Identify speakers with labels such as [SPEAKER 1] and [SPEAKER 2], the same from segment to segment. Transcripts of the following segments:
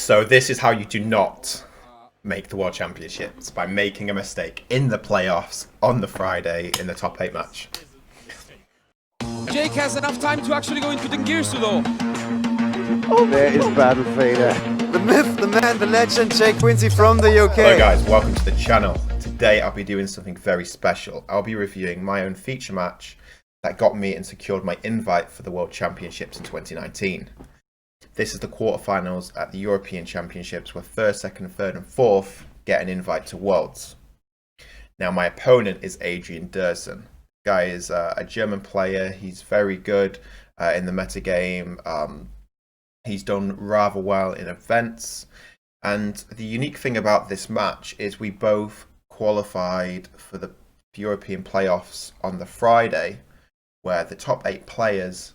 [SPEAKER 1] So this is how you do not make the World Championships, by making a mistake in the playoffs on the Friday in the top 8 match.
[SPEAKER 2] Jake has enough time to actually go into the gears though.
[SPEAKER 3] Oh, there is Battle Fader. The myth, the man, the legend, Jake Quinsee from the UK.
[SPEAKER 1] Hello guys, welcome to the channel. Today I'll be doing something very special. I'll be reviewing my own feature match that got me and secured my invite for the World Championships in 2019. This is the quarterfinals at the European Championships where 1st, 2nd, 3rd and 4th get an invite to Worlds. Now my opponent is Adrian Dursun. The guy is a German player. He's very good in the metagame. He's done rather well in events. And the unique thing about this match is we both qualified for the European playoffs on the Friday, where the top 8 players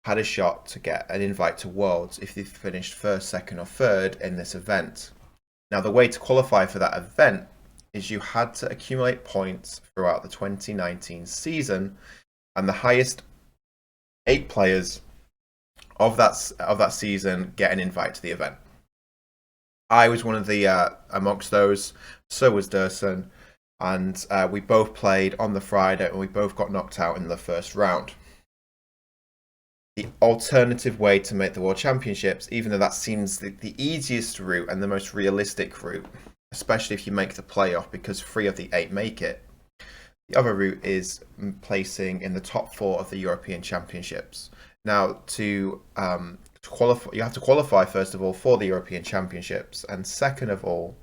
[SPEAKER 1] had a shot to get an invite to Worlds if they finished 1st, 2nd or 3rd in this event. Now the way to qualify for that event is you had to accumulate points throughout the 2019 season, and the highest 8 players of that season get an invite to the event. I was one of the amongst those, so was Dursun, and we both played on the Friday and we both got knocked out in the first round. The alternative way to make the World Championships, even though that seems the easiest route and the most realistic route, especially if you make the playoff because 3 of the 8 make it, the other route is placing in the top 4 of the European Championships. Now, to qualify, you have to qualify first of all for the European Championships, and second of all,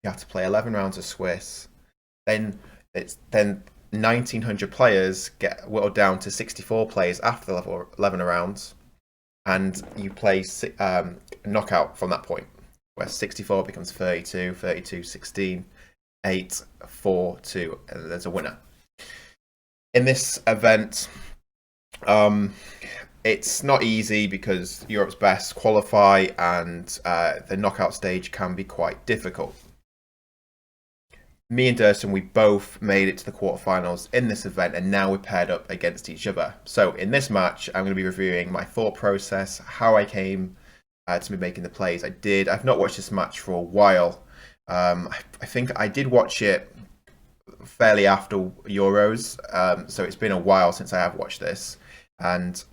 [SPEAKER 1] you have to play 11 rounds of Swiss. Then 1,900 players get whittled down to 64 players after the 11 rounds, and you play knockout from that point, where 64 becomes 32, 32, 16, 8, 4, 2, and there's a winner. In this event, it's not easy because Europe's best qualify, and the knockout stage can be quite difficult. Me and Dursun, we both made it to the quarterfinals in this event, and now we're paired up against each other. So in this match, I'm going to be reviewing my thought process, how I came to be making the plays I've not watched this match for a while. I think I did watch it fairly after Euros, so it's been a while since I have watched this, and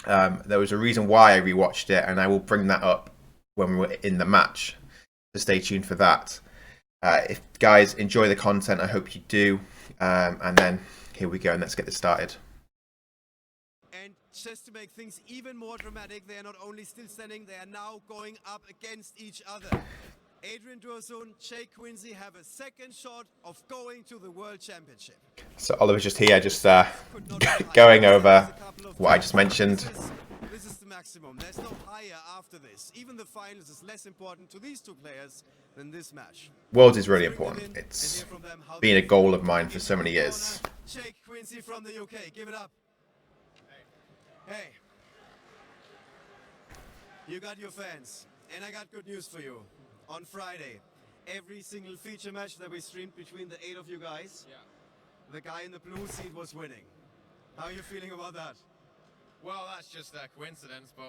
[SPEAKER 1] there was a reason why I rewatched it, and I will bring that up when we're in the match, so stay tuned for that. If guys enjoy the content, I hope you do, and then here we go, and let's get this started.
[SPEAKER 4] And just to make things even more dramatic, they are not only still standing, they are now going up against each other. Adrian Dursun, Jake Quinsee have a second shot of going to the World Championship.
[SPEAKER 1] So Oliver's just here, just going over what I just mentioned.
[SPEAKER 4] This is the maximum. There's no higher after this. Even the finals is less important to these 2 players than this match.
[SPEAKER 1] Worlds is really important. It's been a goal of mine for so many years.
[SPEAKER 4] Jake Quinsee from the UK, give it up. Hey, you got your fans, and I got good news for you. On Friday, every single feature match that we streamed between the 8 of you guys, the guy in the blue seat was winning. How are you feeling about that?
[SPEAKER 5] Well, that's just a coincidence, but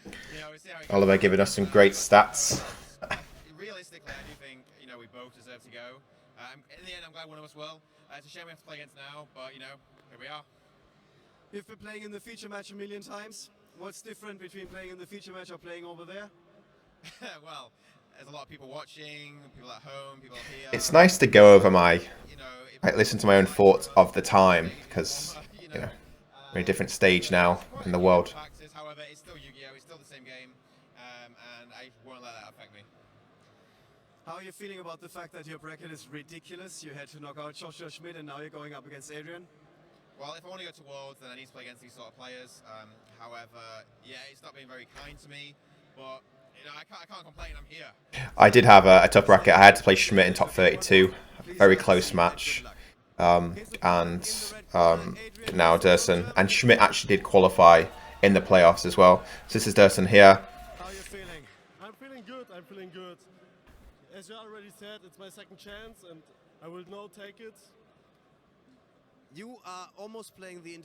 [SPEAKER 5] you know, we see how it
[SPEAKER 1] Oliver giving us some great stats.
[SPEAKER 5] Realistically, I do think we both deserve to go. In the end, I'm glad one of us will. It's a shame we have to play against now, but here we are.
[SPEAKER 4] You've been playing in the feature match a million times. What's different between playing in the feature match or playing over there?
[SPEAKER 5] Well, there's a lot of people watching, people at home, people here.
[SPEAKER 1] It's nice to go over listen to my own thoughts of the time, because we're in a different stage now in the world.
[SPEAKER 5] However, it's still Yu-Gi-Oh! It's still the same game, and I won't let that affect me.
[SPEAKER 4] How are you feeling about the fact that your bracket is ridiculous? You had to knock out Joshua Schmidt, and now you're going up against Adrian?
[SPEAKER 5] Well, if I want to go to Worlds, then I need to play against these sort of players. However, yeah, it's not been very kind to me, but I can't complain. I'm here.
[SPEAKER 1] I did have a tough bracket. I had to play Schmidt in top 32. Very close match. And now Dursun. And Schmidt actually did qualify in the playoffs as well. So this is Dursun here.
[SPEAKER 6] How are you feeling? I'm feeling good. I'm feeling good. As you already said, it's my second chance, and I will now take it.
[SPEAKER 4] You are almost playing the...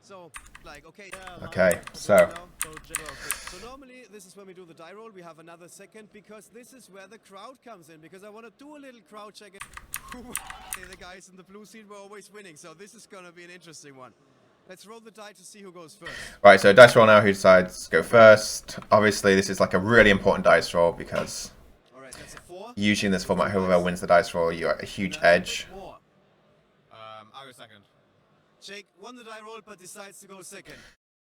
[SPEAKER 4] So, like, okay.
[SPEAKER 1] Okay, so
[SPEAKER 4] So normally this is when we do the die roll. We have another second because this is where the crowd comes in. Because I want to do a little crowd check. The guys in the blue seat were always winning, so this is gonna be an interesting one. Let's roll the die to see who goes first.
[SPEAKER 1] right, so dice roll now. Who decides to go first? Obviously, this is like a really important dice roll because
[SPEAKER 4] All right, that's a 4.
[SPEAKER 1] usually in this format, whoever wins the dice roll, you're at a huge edge.
[SPEAKER 5] I'll go second.
[SPEAKER 4] Jake won the die roll but decides to go second.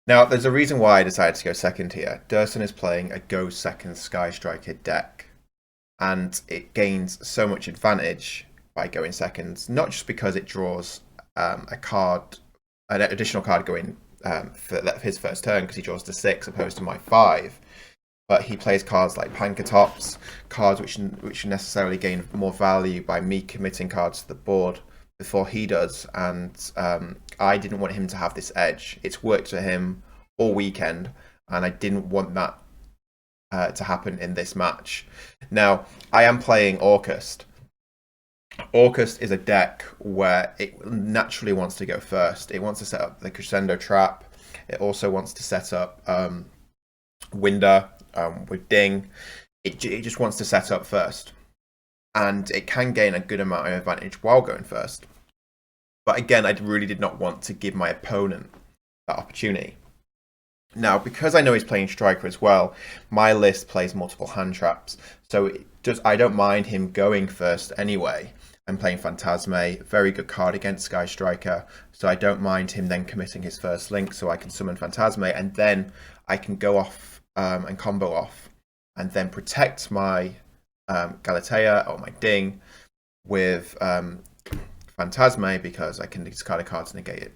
[SPEAKER 1] Now, there's a reason why I decided to go second here. Dursun is playing a go second Sky Striker deck, and it gains so much advantage by going seconds, not just because it draws a card, an additional card going for his first turn because he draws the 6 opposed to my 5, but he plays cards like Pankatops, cards which necessarily gain more value by me committing cards to the board before he does, and I didn't want him to have this edge. It's worked for him all weekend, and I didn't want that to happen in this match. Now, I am playing Orcust. Orcust is a deck where it naturally wants to go first. It wants to set up the Crescendo Trap. It also wants to set up Winder with Ding. It just wants to set up first. And it can gain a good amount of advantage while going first. But again, I really did not want to give my opponent that opportunity. Now, because I know he's playing Striker as well, my list plays multiple hand traps. So I don't mind him going first anyway. I'm playing Phantasme, very good card against Sky Striker. So I don't mind him then committing his first link so I can summon Phantasme, and then I can go off and combo off and then protect my Galatea or my Ding with Phantasme because I can discard a card to negate it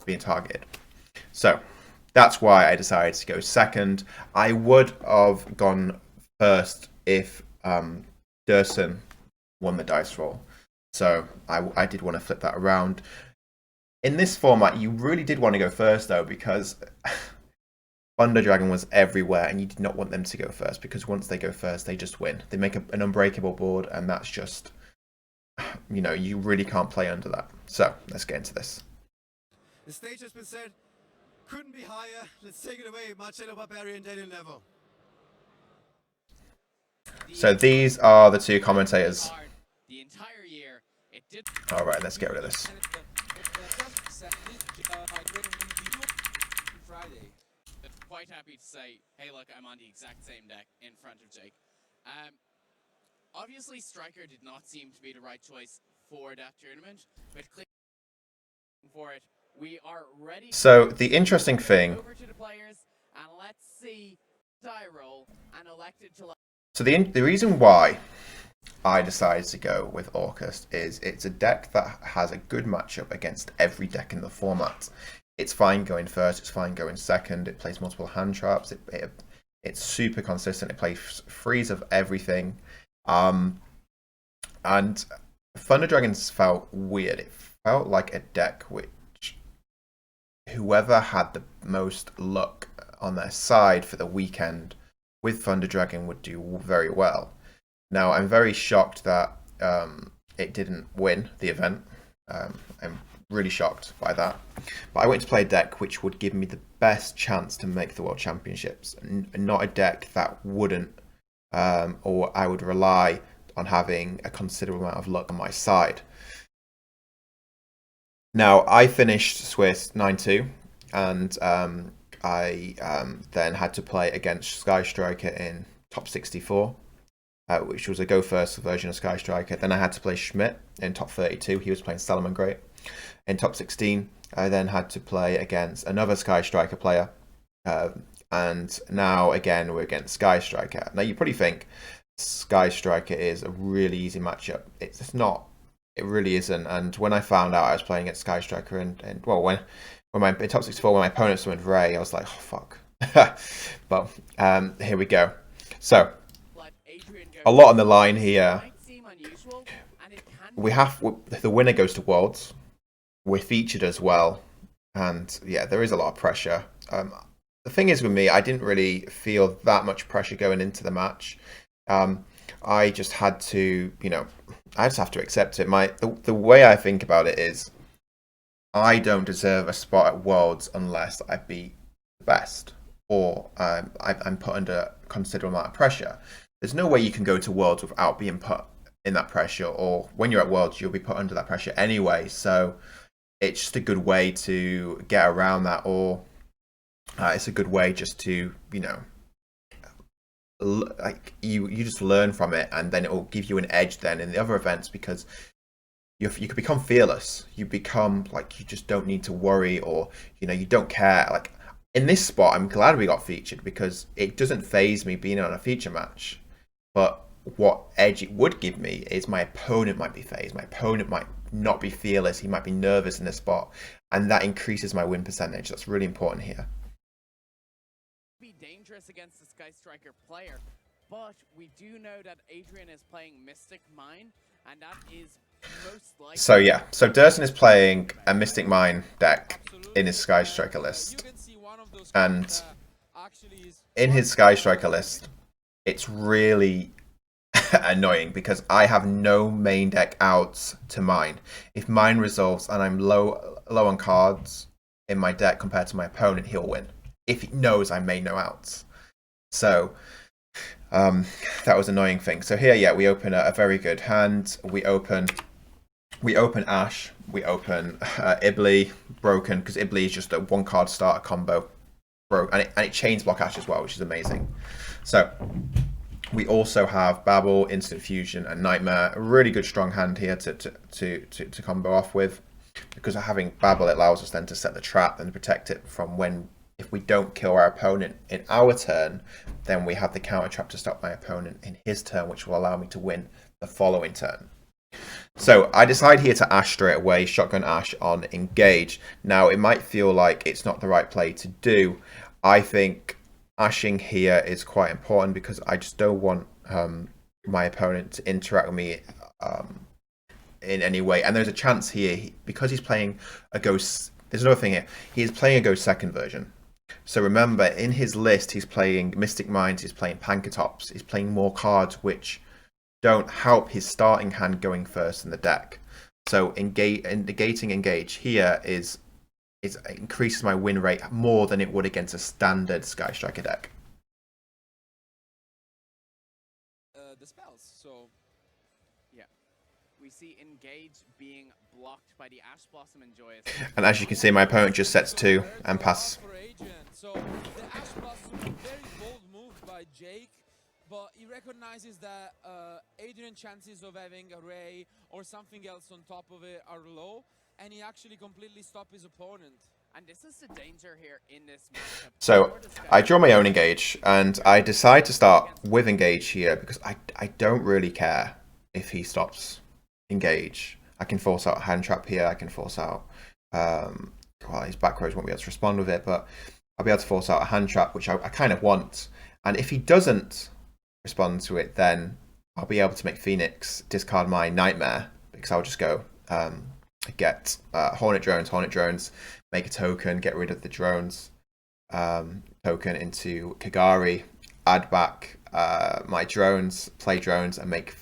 [SPEAKER 1] being targeted. So that's why I decided to go second. I would have gone first if Dursun won the dice roll. So I did want to flip that around. In this format, you really did want to go first though, because Thunder Dragon was everywhere and you did not want them to go first, because once they go first, they just win. They make an unbreakable board, and that's just, you know, you really can't play under that. So let's get into this.
[SPEAKER 4] The stage has been set. Couldn't be higher. Let's take it away, Marcello Barbarian, Daniel Neville.
[SPEAKER 1] So these are the two commentators.
[SPEAKER 2] The entire year, it did.
[SPEAKER 1] All right, let's get rid of this.
[SPEAKER 2] Friday. Quite happy to say, hey, look, I'm on the exact same deck in front of Jake. Obviously, Striker did not seem to be the right choice for that tournament, but for it, we are ready.
[SPEAKER 1] So the interesting thing.
[SPEAKER 2] Over to the players, and let's see die roll and elected to.
[SPEAKER 1] So the reason why I decided to go with Orcust is it's a deck that has a good matchup against every deck in the format. It's fine going first, it's fine going second, it plays multiple hand traps, it's super consistent, it plays freeze of everything. And Thunder Dragons felt weird. It felt like a deck which whoever had the most luck on their side for the weekend with Thunder Dragon would do very well. Now, I'm very shocked that it didn't win the event. I'm really shocked by that. But I went to play a deck which would give me the best chance to make the World Championships, not a deck that wouldn't, or I would rely on having a considerable amount of luck on my side. Now, I finished Swiss 9-2, and I then had to play against Sky Striker in top 64. Which was a go first version of Sky Striker. Then I had to play Schmidt in top 32. He was playing Salomon Great. In top 16, I then had to play against another Sky Striker player. And now, again, we're against Sky Striker. Now, you probably think Sky Striker is a really easy matchup. It's not. It really isn't. And when I found out I was playing against Sky Striker, and well, when in top 64, when my opponent summoned Ray, I was like, oh, fuck. But here we go. So, a lot on the line here. We have the winner goes to Worlds. We're featured as well, and yeah, there is a lot of pressure. The thing is with me, I didn't really feel that much pressure going into the match. I just had to, I just have to accept it. The way I think about it is, I don't deserve a spot at Worlds unless I beat the best, or I'm put under a considerable amount of pressure. There's no way you can go to Worlds without being put in that pressure, or when you're at Worlds, you'll be put under that pressure anyway. So it's just a good way to get around that, or it's a good way just to, you know, like you just learn from it, and then it will give you an edge then in the other events, because you could become fearless. You become like, you just don't need to worry, or, you know, you don't care. Like in this spot, I'm glad we got featured because it doesn't phase me being on a feature match. But what edge it would give me is my opponent might be phased. My opponent might not be fearless. He might be nervous in this spot, and that increases my win percentage. That's really important here.
[SPEAKER 2] Be dangerous against the Sky Striker player, but we do know that Adrian is playing Mystic Mine, and that is most likely.
[SPEAKER 1] So yeah, so Dursun is playing a Mystic Mine deck in his Sky Striker list, and in his Sky Striker list, it's really annoying because I have no main deck outs to mine. If mine resolves and I'm low on cards in my deck compared to my opponent, he'll win. If he knows I made no outs. So that was an annoying thing. So here, yeah, we open a very good hand. We open Ash. We open Ibli, broken, because Ibli is just a one card starter combo. Broke, and it chains block Ash as well, which is amazing. So we also have Babel, Instant Fusion, and Nightmare. A really good strong hand here to combo off with, because having Babel, it allows us then to set the trap and protect it from when, if we don't kill our opponent in our turn, then we have the counter trap to stop my opponent in his turn, which will allow me to win the following turn. So I decide here to Ash straight away, shotgun Ash on engage. Now it might feel like it's not the right play to do. I think Ashing here is quite important because I just don't want my opponent to interact with me in any way. And there's a chance here, because he's playing a Ghost, there's another thing here, he's playing a Ghost second version. So remember, in his list, he's playing Mystic Mines, he's playing Pankatops, he's playing more cards which don't help his starting hand going first in the deck. So negating engage here increases my win rate more than it would against a standard Sky Striker deck.
[SPEAKER 2] The spells, so yeah, we see engage being blocked by the Ash Blossom and Joyous.
[SPEAKER 1] And as you can see, my opponent just sets 2 and pass.
[SPEAKER 7] So the Ash Blossom, very bold move by Jake, but he recognizes that Adrian's chances of having a Ray or something else on top of it are low, and he actually completely stopped his opponent.
[SPEAKER 2] And this is the danger here in this matchup.
[SPEAKER 1] So I draw my own engage, and I decide to start with engage here because I don't really care if he stops engage. I can force out a hand trap here, I can force out, well, his back rows won't be able to respond with it, but I'll be able to force out a hand trap, which I kind of want. And if he doesn't respond to it, then I'll be able to make Phoenix discard my Nightmare, because I'll just go get Hornet Drones, make a token, get rid of the drones token into Kagari, add back my drones, play drones, and make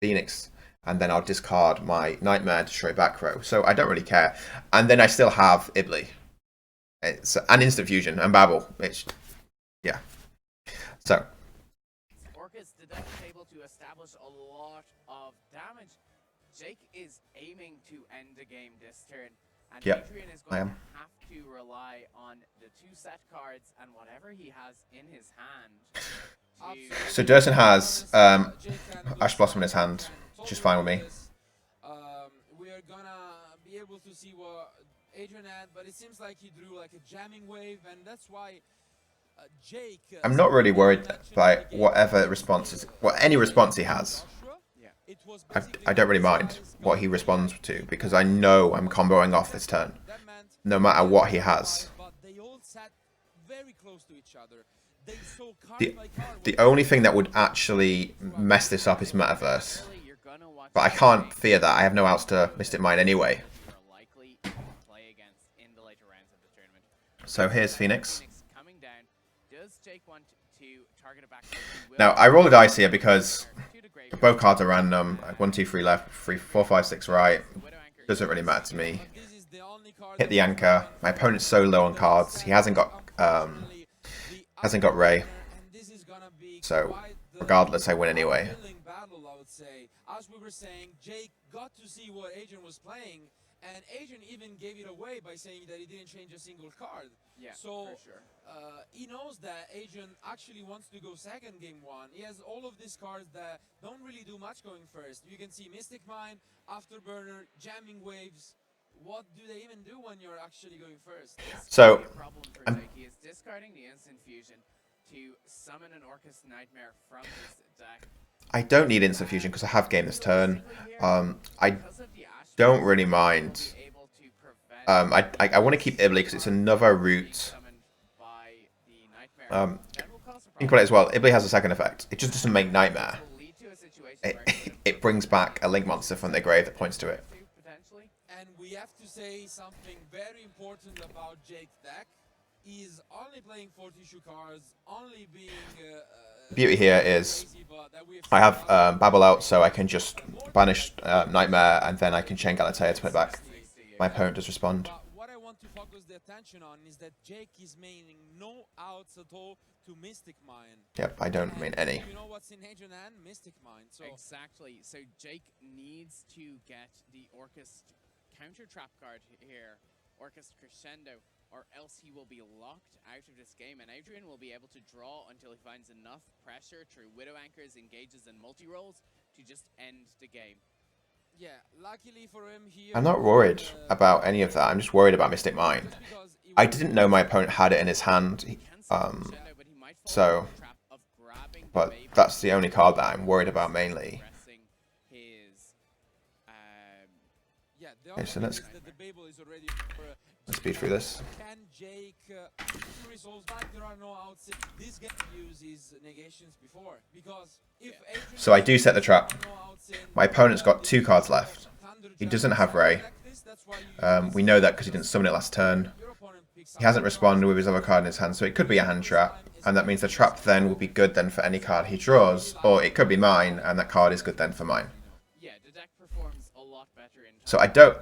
[SPEAKER 1] Phoenix, and then I'll discard my Nightmare to destroy back row. So I don't really care. And then I still have Ibli. It's an Instant Fusion and Babel. It's, yeah. So
[SPEAKER 2] Orcus, the deck is able to establish a lot of damage. Jake is aiming to end the game this turn, and
[SPEAKER 1] Yep,
[SPEAKER 2] Adrian is
[SPEAKER 1] I
[SPEAKER 2] going
[SPEAKER 1] am.
[SPEAKER 2] to have to rely on the 2 set cards and whatever he has in his hand.
[SPEAKER 1] So Dursun has Ash Blossom in his hand, which is fine with me.
[SPEAKER 7] We are gonna be able to see what Adrian had, but it seems like he drew like a jamming wave, and that's why Jake.
[SPEAKER 1] I'm not really worried by whatever responses, any response he has. I don't really mind what he responds to, because I know I'm comboing off this turn, no matter what he has. The only thing that would actually mess this up is Metaverse. But I can't fear that. I have no outs to Mystic Mine anyway. So here's Phoenix. Now, I roll a dice here because both cards are random. 1, 2, 3 left, 3, 4, 5, 6 right. Doesn't really matter to me.
[SPEAKER 7] card
[SPEAKER 1] hit the anchor. My opponent's so low on cards. He hasn't got Ray.
[SPEAKER 7] And this is gonna be
[SPEAKER 1] So
[SPEAKER 7] quite the
[SPEAKER 1] regardless, I win anyway.
[SPEAKER 7] thrilling battle, I would say. As we were saying, Jake got to see what Adrian was playing, and Adrian even gave it away by saying that he didn't change a single card.
[SPEAKER 2] Yeah,
[SPEAKER 7] So
[SPEAKER 2] for sure.
[SPEAKER 7] he knows that Adrian actually wants to go second game one. He has all of these cards that don't really do much going first. You can see Mystic Mine, Afterburner, Jamming Waves. What do they even do when you're actually going first?
[SPEAKER 1] So
[SPEAKER 2] The problem for
[SPEAKER 1] I'm-
[SPEAKER 2] Jake, he is discarding the instant fusion to summon an Orcus Nightmare from his deck.
[SPEAKER 1] I don't need instant fusion because I have game this turn. I
[SPEAKER 2] Because of the Ash
[SPEAKER 1] don't really mind.
[SPEAKER 2] be able to prevent
[SPEAKER 1] I want to keep Ibley because it's another
[SPEAKER 2] being
[SPEAKER 1] route.
[SPEAKER 2] summoned by the Nightmare.
[SPEAKER 1] You
[SPEAKER 2] That will cause a
[SPEAKER 1] can put it as
[SPEAKER 2] problem.
[SPEAKER 1] well. Ibley has a second effect. It just doesn't make Nightmare.
[SPEAKER 2] Will lead to a situation
[SPEAKER 1] It,
[SPEAKER 2] where he
[SPEAKER 1] it brings back a Link monster from their grave that points to it.
[SPEAKER 2] potentially.
[SPEAKER 7] And we have to say something very important about Jake's deck. He's only playing 4 tissue cards, only being
[SPEAKER 1] Beauty here is
[SPEAKER 7] crazy, but that we
[SPEAKER 1] I have Babble out, so I can just banish Nightmare, and then I can chain Galatea to put it back. My opponent does respond.
[SPEAKER 7] But what I want to focus the attention on is that Jake is maining no outs at all to Mystic Mine.
[SPEAKER 1] Yep, I don't mean any.
[SPEAKER 7] You know what's in Adrian and Mystic Mine. So
[SPEAKER 2] Exactly. So Jake needs to get the Orcus counter trap card here, Orcus Crescendo, or else he will be locked out of this game, and Adrian will be able to draw until he finds enough pressure through Widow Anchors, engages, and multi-rolls to just end the game.
[SPEAKER 7] yeah, luckily for him here.
[SPEAKER 1] I'm not worried about any of that. I'm just worried about Mystic Mine.
[SPEAKER 7] just because he
[SPEAKER 1] I
[SPEAKER 7] was
[SPEAKER 1] didn't know my opponent had it in his hand.
[SPEAKER 2] He can summon Crescendo, but he might fall
[SPEAKER 1] so-
[SPEAKER 2] into the trap of grabbing the
[SPEAKER 1] But
[SPEAKER 2] Babel
[SPEAKER 1] that's the only card that I'm worried about mainly.
[SPEAKER 2] pressing his,
[SPEAKER 7] Yeah, the
[SPEAKER 1] Okay,
[SPEAKER 7] other
[SPEAKER 1] so
[SPEAKER 7] thing
[SPEAKER 1] let's-
[SPEAKER 7] is that the Babel is already
[SPEAKER 1] Let's speed through this.
[SPEAKER 7] Can Jake resolve back? There are no outs. This game uses negations before because if Adrian
[SPEAKER 1] So I do set the trap.
[SPEAKER 7] no outs in,
[SPEAKER 1] My opponent's got 2 cards left.
[SPEAKER 7] Thunder
[SPEAKER 1] He
[SPEAKER 7] Jam
[SPEAKER 1] doesn't have Ray.
[SPEAKER 7] like this, that's why you
[SPEAKER 1] We know that because he didn't summon it last turn.
[SPEAKER 7] your opponent picks
[SPEAKER 1] He hasn't responded with his other card in his hand, so it could be a hand trap. And that means the trap then will be good then for any card he draws. Or it could be mine, and that card is good then for mine.
[SPEAKER 2] yeah, the deck performs a lot better in
[SPEAKER 1] So I don't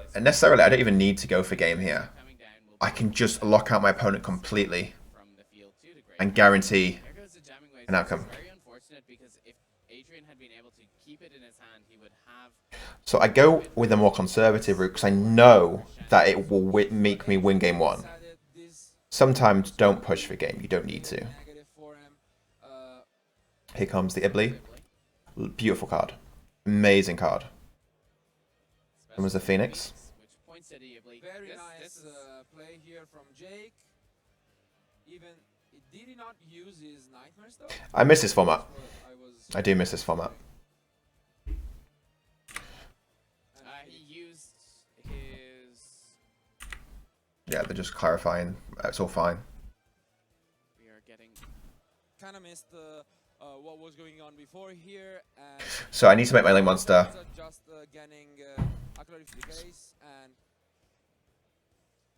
[SPEAKER 1] even need to go for game here.
[SPEAKER 2] coming down. Will
[SPEAKER 1] I can just lock out my opponent completely
[SPEAKER 2] from the field to the grave.
[SPEAKER 1] and guarantee
[SPEAKER 2] There goes the jamming waves.
[SPEAKER 1] an outcome.
[SPEAKER 2] It's very unfortunate because if Adrian had been able to keep it in his hand, he would have.
[SPEAKER 1] So I go with a more conservative route because I know that it will make me win game 1.
[SPEAKER 7] decided this
[SPEAKER 1] Sometimes don't push for game, you don't need to.
[SPEAKER 7] negative for him.
[SPEAKER 1] Here comes the Ibley. Beautiful card. Amazing card. And was the Phoenix.
[SPEAKER 2] Which points at Eebly.
[SPEAKER 7] Very
[SPEAKER 2] This
[SPEAKER 7] nice
[SPEAKER 2] is
[SPEAKER 7] play here from Jake. Even did he not use his nightmares though?
[SPEAKER 1] I miss this format.
[SPEAKER 7] I was
[SPEAKER 1] I do miss this format.
[SPEAKER 2] he used his.
[SPEAKER 1] Yeah, they're just clarifying. It's all fine.
[SPEAKER 2] We are getting.
[SPEAKER 7] kind of missed what was going on before here, and
[SPEAKER 1] So I need to make my Link monster.
[SPEAKER 7] just getting a clarification and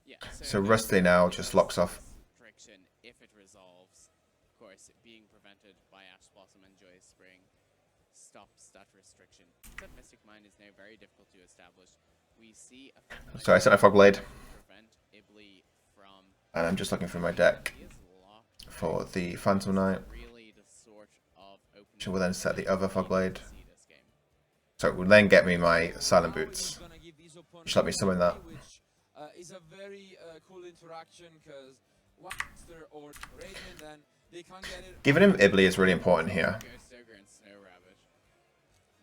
[SPEAKER 2] Yeah.
[SPEAKER 1] So Rusty now just locks off.
[SPEAKER 2] Restriction if it resolves. Of course, being prevented by Ash Blossom and Joyous Spring stops that restriction. That Mystic Mine is now very difficult to establish. We see a.
[SPEAKER 1] So I set my Fog Blade,
[SPEAKER 2] Prevent Ibley from.
[SPEAKER 1] and I'm just looking through my deck
[SPEAKER 2] He is locked.
[SPEAKER 1] for the Phantom Knight,
[SPEAKER 2] Really the sort of opening.
[SPEAKER 1] which will then set the other Fog Blade.
[SPEAKER 2] See this game.
[SPEAKER 1] So it will then get me my Silent
[SPEAKER 7] now
[SPEAKER 1] Boots.
[SPEAKER 7] he's gonna give his opponent
[SPEAKER 1] Just let me summon that.
[SPEAKER 7] which is a very cool interaction because Monster or Radiant, then they can't get it.
[SPEAKER 1] Giving him Ibley is really important here.
[SPEAKER 2] Ghost Ogre and Snow Rabbit,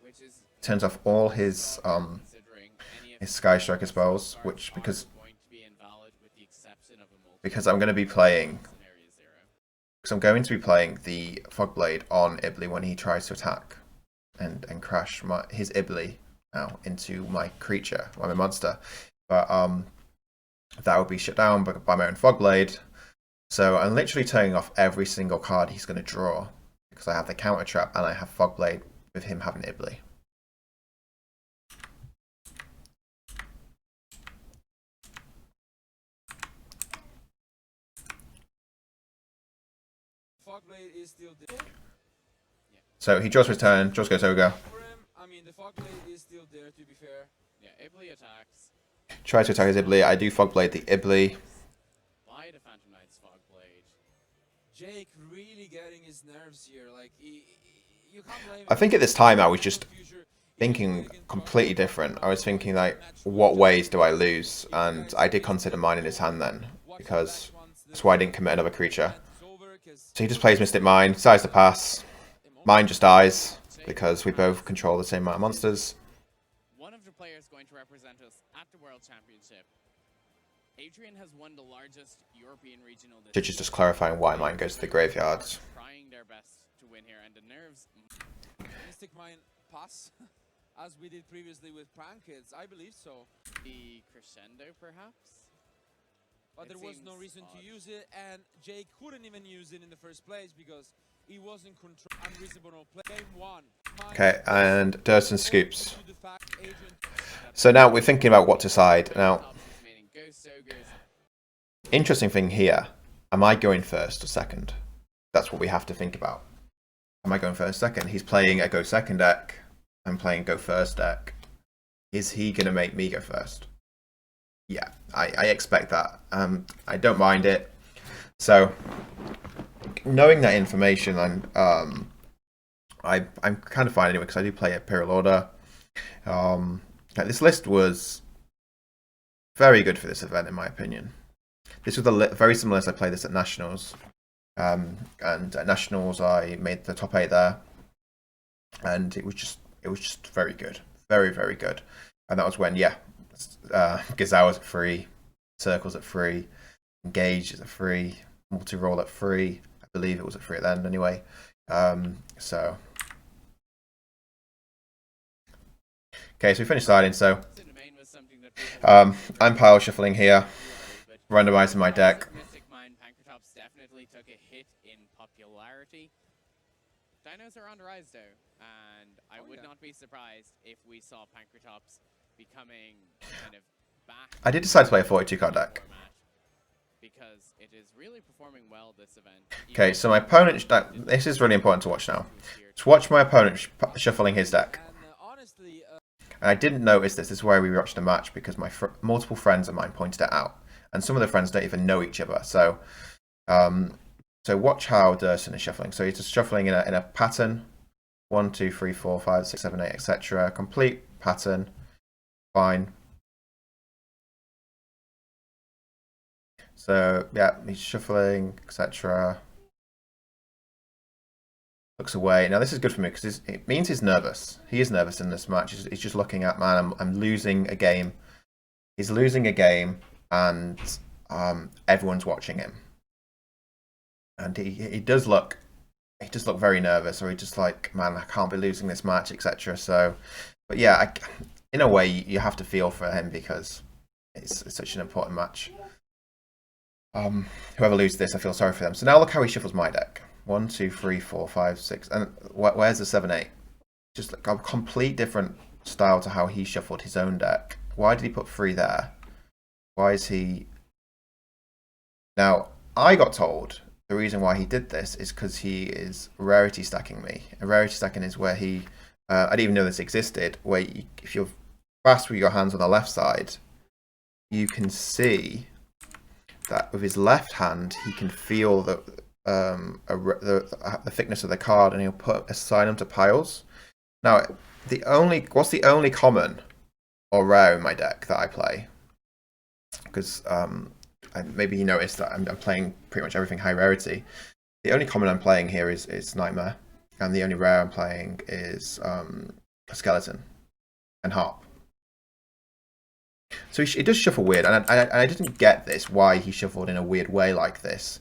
[SPEAKER 2] which is
[SPEAKER 1] Turns off all his
[SPEAKER 2] considering any of
[SPEAKER 1] his Sky Striker spells, which
[SPEAKER 2] are
[SPEAKER 1] because
[SPEAKER 2] going to be invalid with the exception of a multi
[SPEAKER 1] I'm going to be playing
[SPEAKER 2] scenario 0.
[SPEAKER 1] because I'm going to be playing the Fog Blade on Ibley when he tries to attack and crash his Ibley now into my creature, my monster. But that will be shut down by my own Fog Blade. So I'm literally turning off every single card he's going to draw because I have the counter trap and I have Fog Blade with him having Ibley.
[SPEAKER 7] Fogblade is still there
[SPEAKER 1] So he draws for his turn, goes Ogre.
[SPEAKER 7] for him. I mean, the Fogblade is still there, to be fair.
[SPEAKER 2] Yeah, Ibley attacks.
[SPEAKER 1] Try to attack his Ibli. I do Fogblade the Ibli.
[SPEAKER 2] By the Phantom Knight's Fogblade.
[SPEAKER 7] Jake really getting his nerves here. Like, you can't blame
[SPEAKER 1] I think at this time I was just thinking completely different. I was thinking like, what ways do I lose? And I did consider mining his hand then, because that's why I didn't commit another creature. So he just plays Mystic Mine, decides to pass. Mine just dies, because we both control the same amount of monsters.
[SPEAKER 2] One of the players going to represent us at the World Championship. Adrian has won the largest European regional.
[SPEAKER 1] Judges just clarifying why mine goes to the graveyard.
[SPEAKER 2] Trying their best to win here, and the nerves.
[SPEAKER 7] Mystic Mine pass, as we did previously with Prank Kids. I believe so.
[SPEAKER 2] The Crescendo, perhaps.
[SPEAKER 7] But there was no reason to use it, and Jake couldn't even use it in the first place because he was in control. Unreasonable play. Game 1.
[SPEAKER 1] Okay, and Dursun scoops. So now we're thinking about what to side. Now, interesting thing here. Am I going first or second? That's what we have to think about. Am I going first, second? He's playing a go second deck. I'm playing go first deck. Is he going to make me go first? Yeah, I expect that. I don't mind it. So, knowing that information, I'm kind of fine anyway because I do play a Imperial Order. This list was very good for this event, in my opinion. This was a very similar list. I played this at Nationals, and at Nationals I made the top 8 there, and it was just very good, very good. And that was when Gazawa's at 3, Circles at 3, Engage is at 3, Multi-Roll at 3. I believe it was at 3 at the end anyway. So okay, so we finished siding. So I'm pile shuffling here, randomizing my deck.
[SPEAKER 2] Mystic Mine Pankratops definitely took a hit in popularity. Dinos are on the rise though, and I would not be surprised if we saw Pankratops becoming kind of back.
[SPEAKER 1] I did decide to play a 42 card deck
[SPEAKER 2] because it is really performing well this event.
[SPEAKER 1] Okay, so my opponent, this is really important to watch now. To watch my opponent shuffling his deck. And I didn't notice this. This is where we watched the match because my multiple friends of mine pointed it out, and some of the friends don't even know each other. So, so watch how Dursun is shuffling. So he's just shuffling in a pattern, 1, 2, 3, 4, 5, 6, 7, 8, etc. Complete pattern, fine. So yeah, he's shuffling, etc. Looks away. Now this is good for me because it means he's nervous. He is nervous in this match. He's just looking at, man, I'm losing a game. He's losing a game, and everyone's watching him. And he does look very nervous, or he just like, man, I can't be losing this match, etc. So, but yeah, in a way, you have to feel for him because it's such an important match. Whoever loses this, I feel sorry for them. So now look how he shuffles my deck. 1, 2, 3, 4, 5, 6, and where's the 7, 8? Just like a complete different style to how he shuffled his own deck. Why did he put 3 there? Why is he? Now I got told the reason why he did this is because he is rarity stacking me. And rarity stacking is where he, I didn't even know this existed. Where if you're fast with your hands on the left side, you can see that with his left hand he can feel the thickness of the card, and he'll assign them to piles. Now, what's the only common or rare in my deck that I play? Because maybe you noticed that I'm playing pretty much everything high rarity. The only common I'm playing here is Nightmare, and the only rare I'm playing is Skeleton and Harp. So he does shuffle weird, and I didn't get this, why he shuffled in a weird way like this.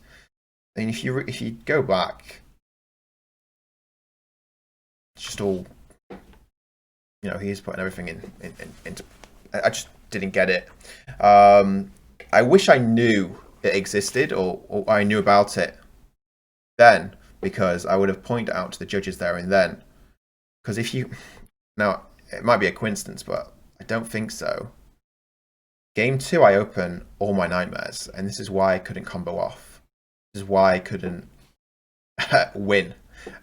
[SPEAKER 1] I mean, if you go back, it's just all, he's putting everything into. I just didn't get it. I wish I knew it existed, or I knew about it then, because I would have pointed out to the judges there and then. Because now it might be a coincidence, but I don't think so. Game 2, I open all my Nightmares, and this is why I couldn't combo off. This is why I couldn't win.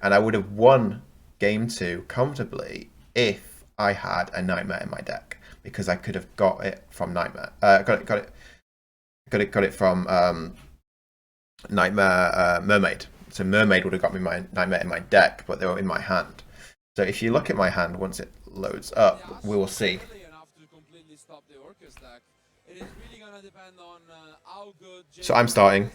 [SPEAKER 1] And I would have won Game 2 comfortably if I had a Nightmare in my deck. because I could have got it from Nightmare. Got it from Nightmare Mermaid. So Mermaid would have got me my Nightmare in my deck, but they were in my hand. So if you look at my hand, once it loads up, we will see. So I'm starting.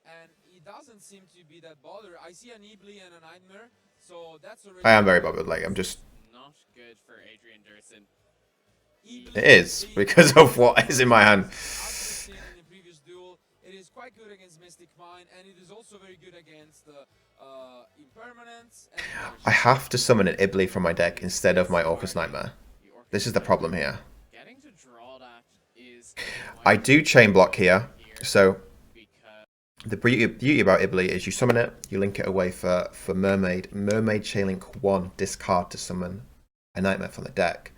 [SPEAKER 7] And he doesn't seem to be that bothered. I see an Ibli and a Nightmare, so that's already...
[SPEAKER 1] I am very bothered. Like, I'm just...
[SPEAKER 2] Not good for Adrian Dursun.
[SPEAKER 1] It is, because of what is in my hand.
[SPEAKER 7] In the previous duel, it is quite good against Mystic Mine, and it is also very good against Impermanence.
[SPEAKER 1] I have to summon an Ibli from my deck instead of my Orcus Nightmare. This is the problem here.
[SPEAKER 2] Getting to draw that is...
[SPEAKER 1] I do chain block here, so... The beauty about Ibli is you summon it, you link it away for Mermaid. Mermaid Chainlink 1 discard to summon a Nightmare from the deck.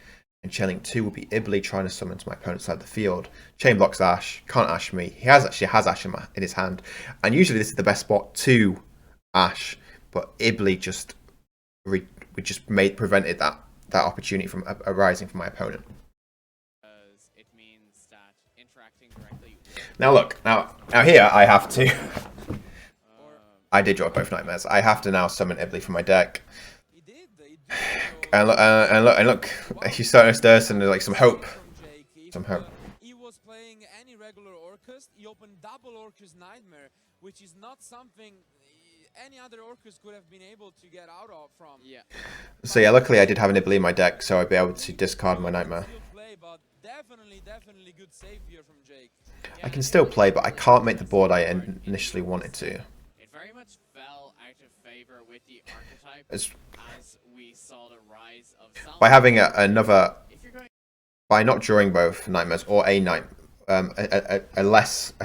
[SPEAKER 1] And Chainlink 2 will be Ibli trying to summon to my opponent's side of the field. Chain blocks Ash, can't Ash me. He actually has Ash in his hand. And usually this is the best spot to Ash, but Ibli just prevented that opportunity from arising from my opponent.
[SPEAKER 2] It means that interacting directly...
[SPEAKER 1] Now look, now here I have to... I did draw both Nightmares. I have to now summon Ibli from my deck. And look, you saw Dursun, there's like some hope. Some hope.
[SPEAKER 7] He was playing any regular Orcus, he opened double Orcus Nightmare, which is not something any other Orcus could have been able to get out of from.
[SPEAKER 2] Yeah.
[SPEAKER 1] So yeah, luckily I did have an Ibli in my deck, so I'd be able to discard my Nightmare.
[SPEAKER 7] Definitely good save here from Jake.
[SPEAKER 1] I can still play, but I can't make the board I initially wanted to.
[SPEAKER 2] It very much fell out of favor with the archetype as we saw the rise of
[SPEAKER 1] by having by not drawing both Nightmares or a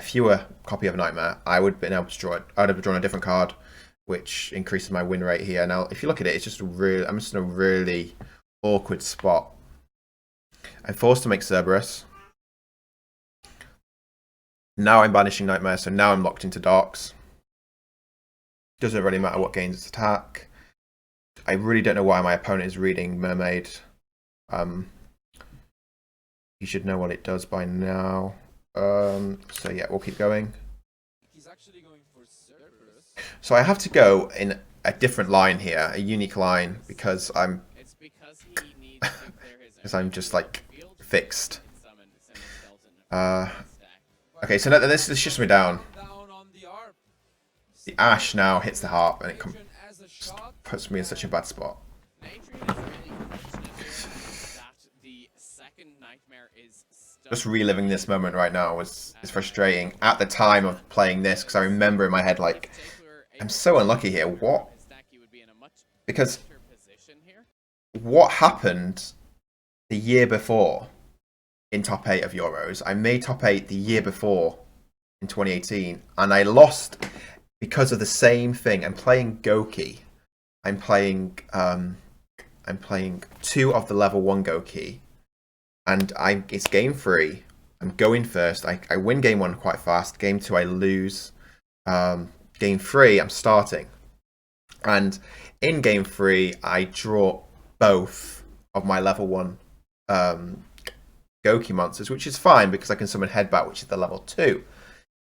[SPEAKER 1] fewer copy of Nightmare, I would have been able to draw it. I would have drawn a different card, which increases my win rate here. Now, if you look at it, it's just I'm just in a really awkward spot. I'm forced to make Cerberus. Now I'm banishing Nightmare, so now I'm locked into Darks. Doesn't really matter what gains its attack. I really don't know why my opponent is reading Mermaid. You should know what it does by now. So yeah, we'll keep going.
[SPEAKER 7] He's actually going for Cerberus.
[SPEAKER 1] So I have to go in a different line here, a unique line, because I'm...
[SPEAKER 2] It's because he needs to clear his
[SPEAKER 1] because I'm just like fixed. Okay, so this shifts me down. The Ash now hits the harp and it puts me in such a bad spot. Just reliving this moment right now is frustrating at the time of playing this, because I remember in my head, like, I'm so unlucky here. What? Because what happened the year before in top 8 of Euros? I made top 8 the year before in 2018, and I lost because of the same thing. I'm playing Goki. I'm playing 2 of the level 1 Goki, and it's game 3. I'm going first. I win game 1 quite fast. Game 2 I lose. Game 3 I'm starting, and in game 3 I draw both of my level 1 Goki monsters, which is fine because I can summon Headbat, which is the level 2.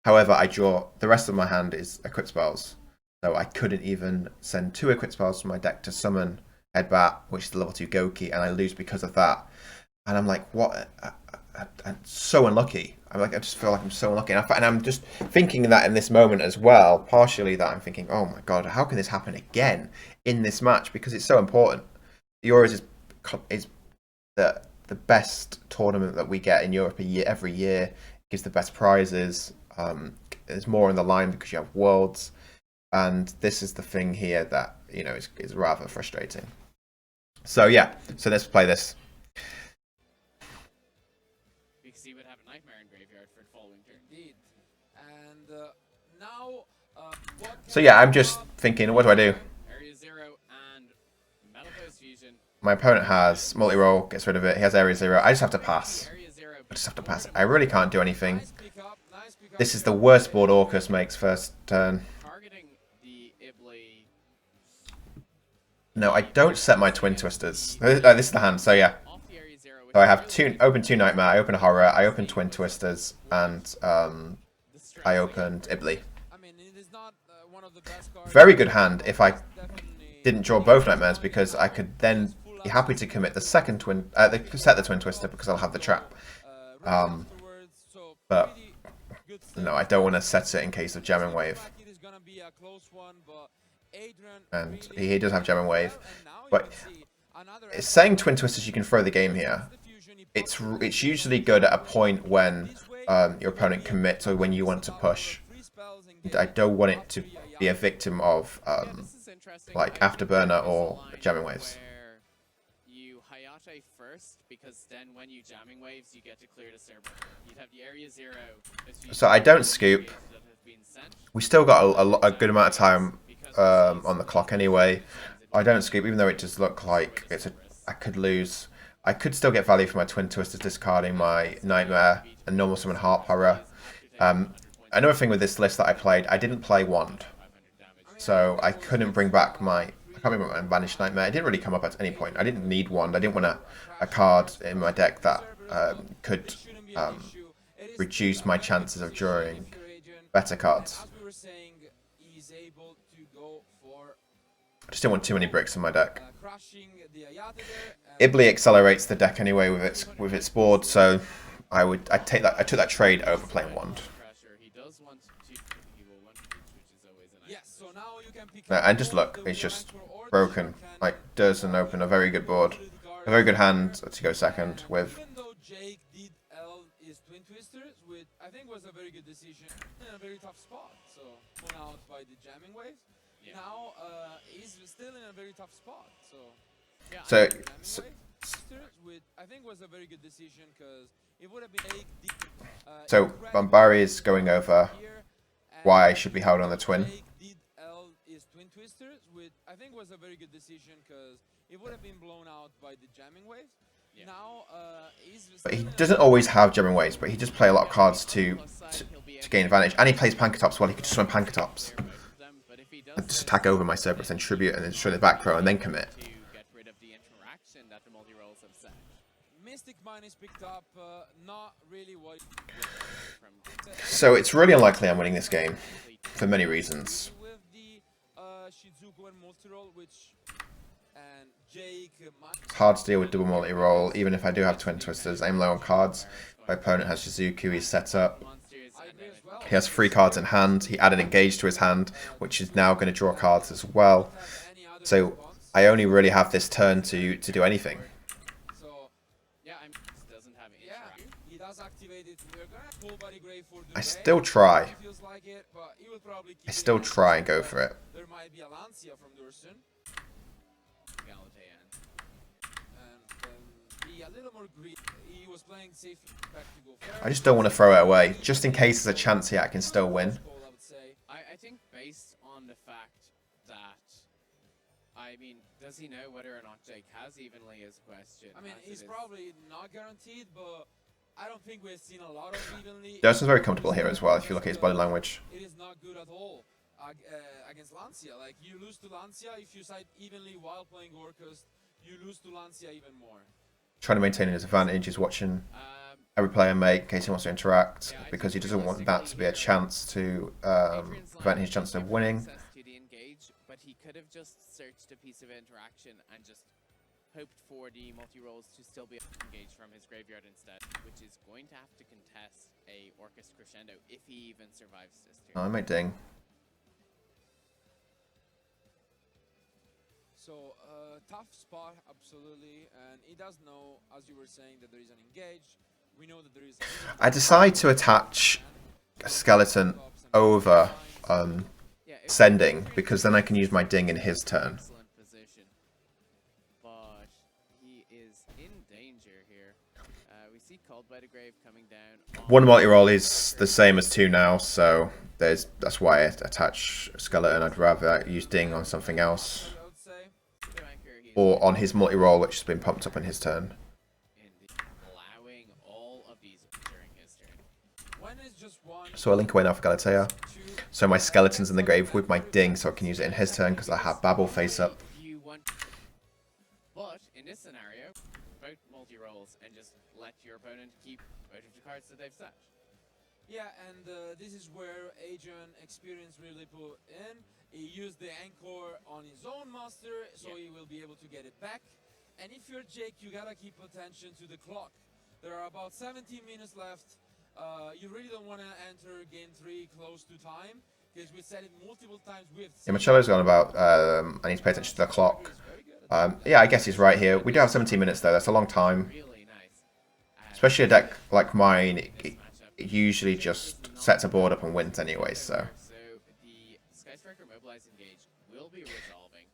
[SPEAKER 1] However, I draw the rest of my hand is equip spells, so I couldn't even send 2 equip spells from my deck to summon Headbat, which is the level 2 Goki, and I lose because of that. And I'm like, what? I'm so unlucky. I just feel like I'm so unlucky, and I'm just thinking that in this moment as well. Partially that I'm thinking, oh my god, how can this happen again in this match? Because it's so important. The Euros is the best tournament that we get in Europe every year. It gives the best prizes. There's more on the line because you have Worlds, and this is the thing here that is rather frustrating. So yeah, so let's play this.
[SPEAKER 2] Because he would have a Nightmare in graveyard for the following turn.
[SPEAKER 7] Indeed. And now,
[SPEAKER 1] so yeah, I'm just thinking, what do I do?
[SPEAKER 2] Area 0 and Metal Post Fusion.
[SPEAKER 1] My opponent has multi-roll, gets rid of it. He has Area 0. I just have to pass. I just have to pass. I really can't do anything. This is the worst board Orcus makes first turn.
[SPEAKER 2] Targeting the Ibli.
[SPEAKER 1] No, I don't set my Twin Twisters. This is the hand, so yeah.
[SPEAKER 2] Off the Area 0,
[SPEAKER 1] So I have open two Nightmare, I open a Horror, I open Twin Twisters, and I opened Ibley.
[SPEAKER 7] I mean, it is not one of the best cards.
[SPEAKER 1] Very good hand if I didn't draw both Nightmares, because I could then be happy to commit the second set the Twin Twister because I'll have the trap. But no, I don't want to set it in case of Jamming Wave. And he does have Jamming Wave, but it's saying Twin Twisters you can throw the game here. It's usually good at a point when your opponent commits or when you want to push. I don't want it to be a victim of like Afterburner or Jamming Waves.
[SPEAKER 2] You Hayate first, because then when you Jamming Waves, you get to clear the server. You'd have the area 0.
[SPEAKER 1] So I don't scoop. We still got a good amount of time on the clock anyway. I don't scoop, even though it does look like I could lose. I could still get value for my Twin Twisters, discarding my Nightmare and normal summon Harp Horror. Another thing with this list that I played, I didn't play Wand. So I couldn't bring back I can't remember my Vanished Nightmare. It didn't really come up at any point. I didn't need Wand. I didn't want a card in my deck that could reduce my chances of drawing better cards. I just didn't want too many bricks in my deck. Ibley accelerates the deck anyway with its board, so I took that trade over playing Wand. And just look, it's just broken. Like Dursun opened a very good board, a very good hand to go second with.
[SPEAKER 7] Even though Jake did L is Twin Twisters, which I think was a very good decision in a very tough spot. So won out by the Jamming Waves. Yeah. Now he's still in a very tough spot. So yeah, which I think was a very good decision, because it would have been
[SPEAKER 1] so Bombari is going over why I should be held on the Twin.
[SPEAKER 7] Twin Twisters, which I think was a very good decision, because it would have been blown out by the Jamming Waves. Yeah. Now
[SPEAKER 1] but he doesn't always have Jamming Waves, but he just play a lot of cards to gain advantage, and he plays Pankatops. Well, he could just run Pankatops and just attack over my Cerberus and tribute and then destroy the back row and then commit.
[SPEAKER 7] Mystic Mine is picked up, not really what.
[SPEAKER 1] So it's really unlikely I'm winning this game for many reasons.
[SPEAKER 7] Shizuku and multi-roll, and Jake,
[SPEAKER 1] it's hard to deal with double multi-roll, even if I do have Twin Twisters. Aim low on cards. My opponent has Shizuku, he's set up. He has 3 cards in hand. He added Engage to his hand, which is now going to draw cards as well. So I only really have this turn to do anything. I still try. I still try and go for it.
[SPEAKER 7] There might be a Lancia from Dursun. And be a little more greedy. He was playing safe back to go first.
[SPEAKER 1] I just don't want to throw it away, just in case there's a chance here I can still win.
[SPEAKER 2] I think based on the fact that, I mean, does he know whether or not Jake has evenly is a question.
[SPEAKER 7] I mean, he's probably not guaranteed, but I don't think we've seen a lot of evenly.
[SPEAKER 1] Dursun's very comfortable here as well, if you look at his body language.
[SPEAKER 7] It is not good at all against Lancia. Like, you lose to Lancia if you side evenly while playing Orcust, you lose to Lancia even more.
[SPEAKER 1] Trying to maintain his advantage, he's watching every player make in case he wants to interact, because he doesn't want that to be a chance to prevent his chance of winning.
[SPEAKER 2] But he could have just searched a piece of interaction and just hoped for the multi-rolls to still be engaged from his graveyard instead, which is going to have to contest a Orcust Crescendo if he even survives this turn.
[SPEAKER 1] Oh, I might ding.
[SPEAKER 7] So, tough spot, absolutely, and he does know, as you were saying, that there is an engage. We know that there is.
[SPEAKER 1] I decide to attach a skeleton over sending, because then I can use my ding in his turn.
[SPEAKER 2] But he is in danger here. We see Called by the Grave coming down.
[SPEAKER 1] 1 multi-roll is the same as 2 now, so that's why I attach skeleton. I'd rather use ding on something else. Or on his multi-roll, which has been pumped up on his turn.
[SPEAKER 2] Allowing all of these during his turn.
[SPEAKER 1] So I link away now for Galatea. So my skeleton's in the grave with my ding, so I can use it in his turn because I have Babel face up.
[SPEAKER 2] But in this scenario, both multi-rolls and just let your opponent keep both of the cards that they've set.
[SPEAKER 7] Yeah, and this is where Adrian experience really put in. He used the anchor on his own master, so he will be able to get it back. And if you're Jake, you gotta keep attention to the clock. There are about 17 minutes left. You really don't want to enter game 3 close to time, because we said it multiple times.
[SPEAKER 1] Yeah, Marcello's gone about, I need to pay attention to the clock. Yeah, I guess he's right here. We do have 17 minutes though, that's a long time.
[SPEAKER 2] Really nice.
[SPEAKER 1] Especially a deck like mine, it usually just sets a board up and wins anyway, so.
[SPEAKER 2] So the Sky Striker Mobilize Engage will be resolving.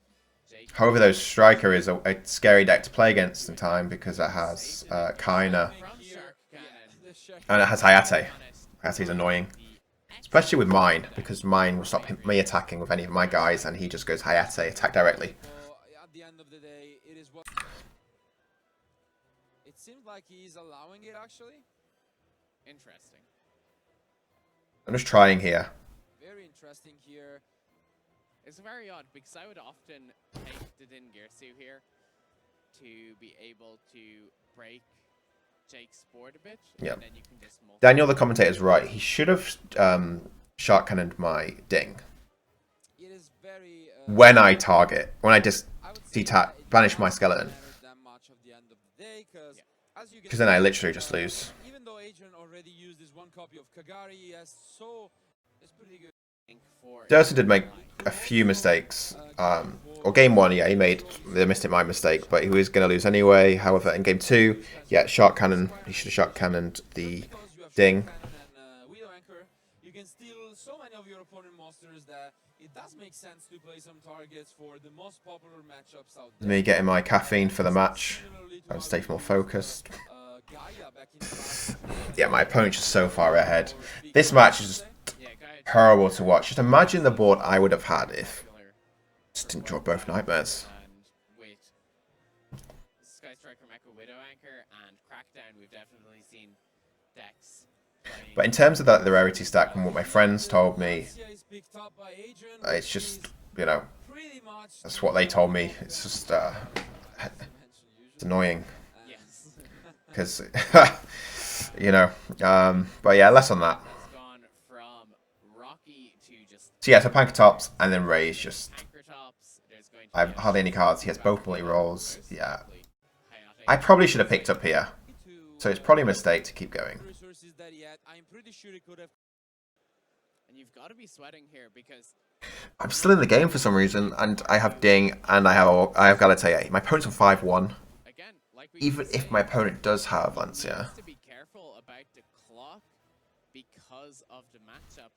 [SPEAKER 2] Jake
[SPEAKER 1] However, though, Striker is a scary deck to play against in time because it has Kaina
[SPEAKER 2] from Shark Cannon.
[SPEAKER 1] and it has Hayate. Hayate's annoying. Especially with mine, because mine will stop me attacking with any of my guys and he just goes Hayate, attack directly.
[SPEAKER 7] At the end of the day, it is what it seems like he's allowing it actually.
[SPEAKER 2] Interesting.
[SPEAKER 1] I'm just trying here.
[SPEAKER 7] Very interesting here.
[SPEAKER 2] It's very odd because I would often take the Din Girsu here to be able to break Jake's board a bit.
[SPEAKER 1] Yep.
[SPEAKER 2] And then you can just
[SPEAKER 1] Daniel, the commentator's right. He should have shark cannoned my ding
[SPEAKER 7] It is very
[SPEAKER 1] when I target, when I just
[SPEAKER 7] I would say
[SPEAKER 1] detach,
[SPEAKER 7] that it
[SPEAKER 1] banish my
[SPEAKER 7] doesn't
[SPEAKER 1] skeleton.
[SPEAKER 7] matter that much of the end of the day, as you can
[SPEAKER 1] Because then I
[SPEAKER 7] see,
[SPEAKER 1] literally just lose.
[SPEAKER 7] even though Adrian already used his one copy of Kagari, he has it's pretty good.
[SPEAKER 2] for
[SPEAKER 1] Dursun did make a few mistakes. Or game 1, yeah, he made the my mistake, but he was going to lose anyway. However, in game 2, yeah, shark cannon. He should have shark cannoned the
[SPEAKER 7] Because you have
[SPEAKER 1] ding.
[SPEAKER 7] Shark Cannon and Widow Anchor, you can steal so many of your opponent monsters that it does make sense to play some targets for the most popular matchups out there.
[SPEAKER 1] Me getting my caffeine for the match.
[SPEAKER 7] Similarly to
[SPEAKER 1] I would
[SPEAKER 7] how
[SPEAKER 1] stay
[SPEAKER 7] we
[SPEAKER 1] more
[SPEAKER 7] used,
[SPEAKER 1] focused.
[SPEAKER 7] Gaia back in the past.
[SPEAKER 1] Yeah, my opponent's just so far ahead. This match is just
[SPEAKER 2] yeah, guys,
[SPEAKER 1] horrible to watch. Just imagine the board I would have had if just didn't draw both nightmares.
[SPEAKER 2] and with Sky Striker Mecha Widow Anchor and Crackdown, we've definitely seen decks playing.
[SPEAKER 1] But in terms of the rarity stack and what my friends told me,
[SPEAKER 7] Garcia is picked up by Adrian,
[SPEAKER 1] it's
[SPEAKER 7] which
[SPEAKER 1] just,
[SPEAKER 7] is
[SPEAKER 1] you know,
[SPEAKER 7] pretty much
[SPEAKER 1] that's what they told me. It's just, it's annoying.
[SPEAKER 2] Yes.
[SPEAKER 1] Because, you know, but yeah, less on that.
[SPEAKER 2] Has gone from Rocky to just
[SPEAKER 1] So yeah, so Pankatops and then Ray's just,
[SPEAKER 2] anchor tops. There's going to
[SPEAKER 1] I have
[SPEAKER 2] be a
[SPEAKER 1] hardly any cards. He has both multi-rolls. Yeah.
[SPEAKER 2] Hayate.
[SPEAKER 1] I probably should have picked up here. So it's probably a mistake to keep going.
[SPEAKER 7] resources that he had. I'm pretty sure he could have.
[SPEAKER 2] And you've got to be sweating here because
[SPEAKER 1] I'm still in the game for some reason, and I have Ding, and I have Galatea. My opponent's on 5-1.
[SPEAKER 2] again, like we
[SPEAKER 1] Even
[SPEAKER 2] keep
[SPEAKER 1] if
[SPEAKER 2] saying,
[SPEAKER 1] my opponent does have
[SPEAKER 2] he
[SPEAKER 1] Lancia.
[SPEAKER 2] needs to be careful about the clock because of the matchup.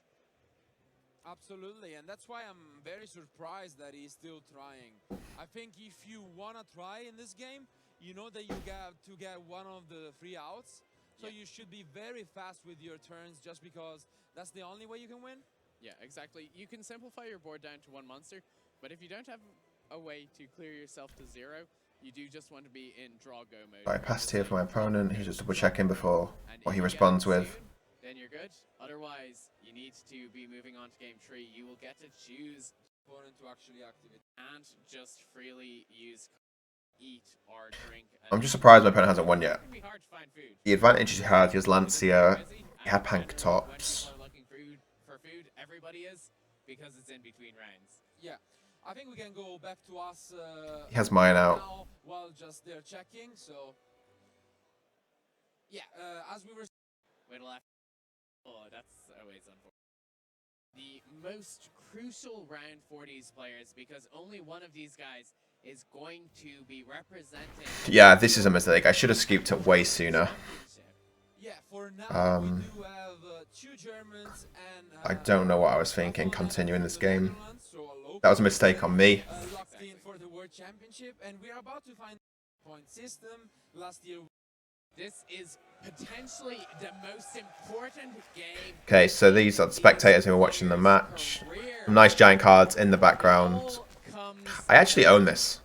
[SPEAKER 7] Absolutely, and that's why I'm very surprised that he's still trying. I think if you wanna try in this game, you know that you got to get one of the 3 outs. So you should be very fast with your turns just because that's the only way you can win.
[SPEAKER 2] Yeah, exactly. You can simplify your board down to 1 monster, but if you don't have a way to clear yourself to 0, you do just want to be in draw-go mode.
[SPEAKER 1] I passed here for my opponent. He's just double checking before
[SPEAKER 2] And
[SPEAKER 1] what
[SPEAKER 2] if
[SPEAKER 1] he
[SPEAKER 2] you get
[SPEAKER 1] responds
[SPEAKER 2] it
[SPEAKER 1] with.
[SPEAKER 2] soon, then you're good. Otherwise, you need to be moving on to game 3. You will get to choose
[SPEAKER 7] Opponent to actually activate.
[SPEAKER 2] and just freely use eat or drink.
[SPEAKER 1] I'm just surprised my opponent hasn't won yet.
[SPEAKER 2] It can be hard to find food.
[SPEAKER 1] The advantage he had, he has Lancia,
[SPEAKER 2] Busy,
[SPEAKER 1] he had
[SPEAKER 2] and when
[SPEAKER 1] Pankatops.
[SPEAKER 2] people are looking for food, everybody is, because it's in between rounds.
[SPEAKER 7] Yeah, I think we can go back to us.
[SPEAKER 1] He has mine out.
[SPEAKER 7] Now, while just they're checking. So yeah, as we were.
[SPEAKER 2] Wait till after. Oh, that's always unfortunate. The most crucial round for these players because only one of these guys is going to be representing.
[SPEAKER 1] Yeah, this is a mistake. I should have scooped it way sooner.
[SPEAKER 7] Yeah, for now we
[SPEAKER 1] Um,
[SPEAKER 7] do have 2 Germans and.
[SPEAKER 1] I don't know what I was thinking continuing this game.
[SPEAKER 7] Netherlands, so a local
[SPEAKER 1] That was a mistake on me.
[SPEAKER 7] locked in for the World Championship, and we are about to find point system. Last year,
[SPEAKER 2] This is potentially the most important game.
[SPEAKER 1] Okay, so these are the spectators who are watching the match.
[SPEAKER 2] Career.
[SPEAKER 1] Nice giant cards in the background.
[SPEAKER 2] All comes
[SPEAKER 1] I actually own this.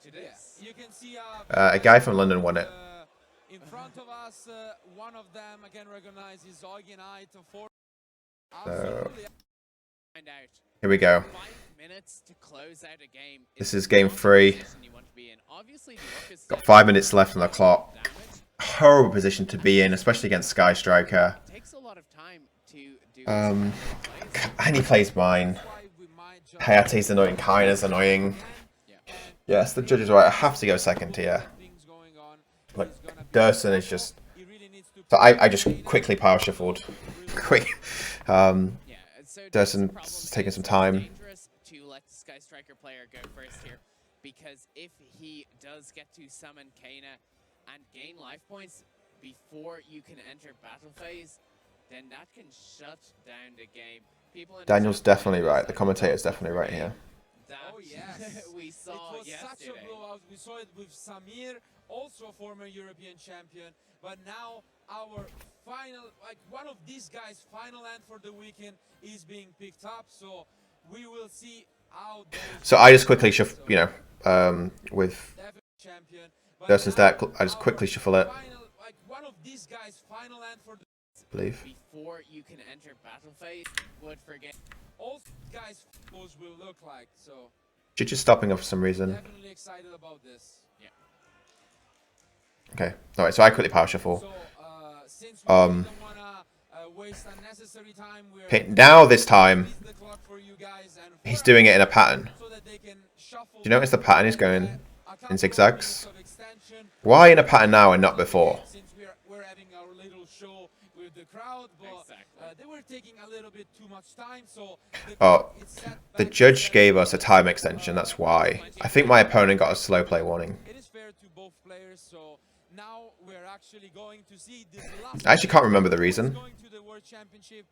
[SPEAKER 2] to this.
[SPEAKER 7] you can see
[SPEAKER 1] A guy from London won it.
[SPEAKER 7] in front of us. One of them again recognizes Zeugen Eye to 4.
[SPEAKER 1] So
[SPEAKER 7] Absolutely.
[SPEAKER 2] Find out.
[SPEAKER 1] here we go.
[SPEAKER 2] 5 minutes to close out a game.
[SPEAKER 1] This is game 3.
[SPEAKER 2] You want to be in. Obviously, the Orcus
[SPEAKER 1] Got 5 minutes left on the clock. Horrible position to be in, especially against Sky Striker.
[SPEAKER 2] takes a lot of time to do
[SPEAKER 1] And he plays mine. Hayate's annoying, Kaina's annoying. Yes, the judge is right. I have to go second here. Like, Dursun is just... So I just quickly power shuffled. Quick. Dursun's taking some time.
[SPEAKER 2] To let the Sky Striker player go first here, because if he does get to summon Kaina and gain life points before you can enter battle phase, then that can shut down the game.
[SPEAKER 1] Daniel's definitely right. The commentator's definitely right here.
[SPEAKER 7] Oh yes,
[SPEAKER 2] we saw
[SPEAKER 7] it was
[SPEAKER 2] yesterday.
[SPEAKER 7] such a blowout. We saw it with Samir, also a former European champion. But now our final, like one of these guys' final end for the weekend is being picked up. So we will see how.
[SPEAKER 1] So I just quickly shuffle, with Dursun's deck. I just quickly shuffle it.
[SPEAKER 7] Like one of these guys' final end for the.
[SPEAKER 1] Believe.
[SPEAKER 2] Before you can enter battle phase, would forget.
[SPEAKER 7] All guys' will look like so.
[SPEAKER 1] You're just stopping up for some reason.
[SPEAKER 7] Definitely excited about this. Yeah.
[SPEAKER 1] Okay. Alright, so I quickly power shuffle.
[SPEAKER 7] So, since we don't wanna waste unnecessary time,
[SPEAKER 1] Okay, now this time he's doing it in a pattern.
[SPEAKER 7] so that they can shuffle.
[SPEAKER 1] Do you notice the pattern is going in zigzags? Why in a pattern now and not before?
[SPEAKER 7] Since we're having our little show with the crowd, but they were taking a little bit too much time, so
[SPEAKER 1] The judge gave us a time extension, that's why. I think my opponent got a slow play warning.
[SPEAKER 7] it is fair to both players. So now we're actually going to see this last
[SPEAKER 1] I actually can't remember the reason,
[SPEAKER 7] going to the World Championship.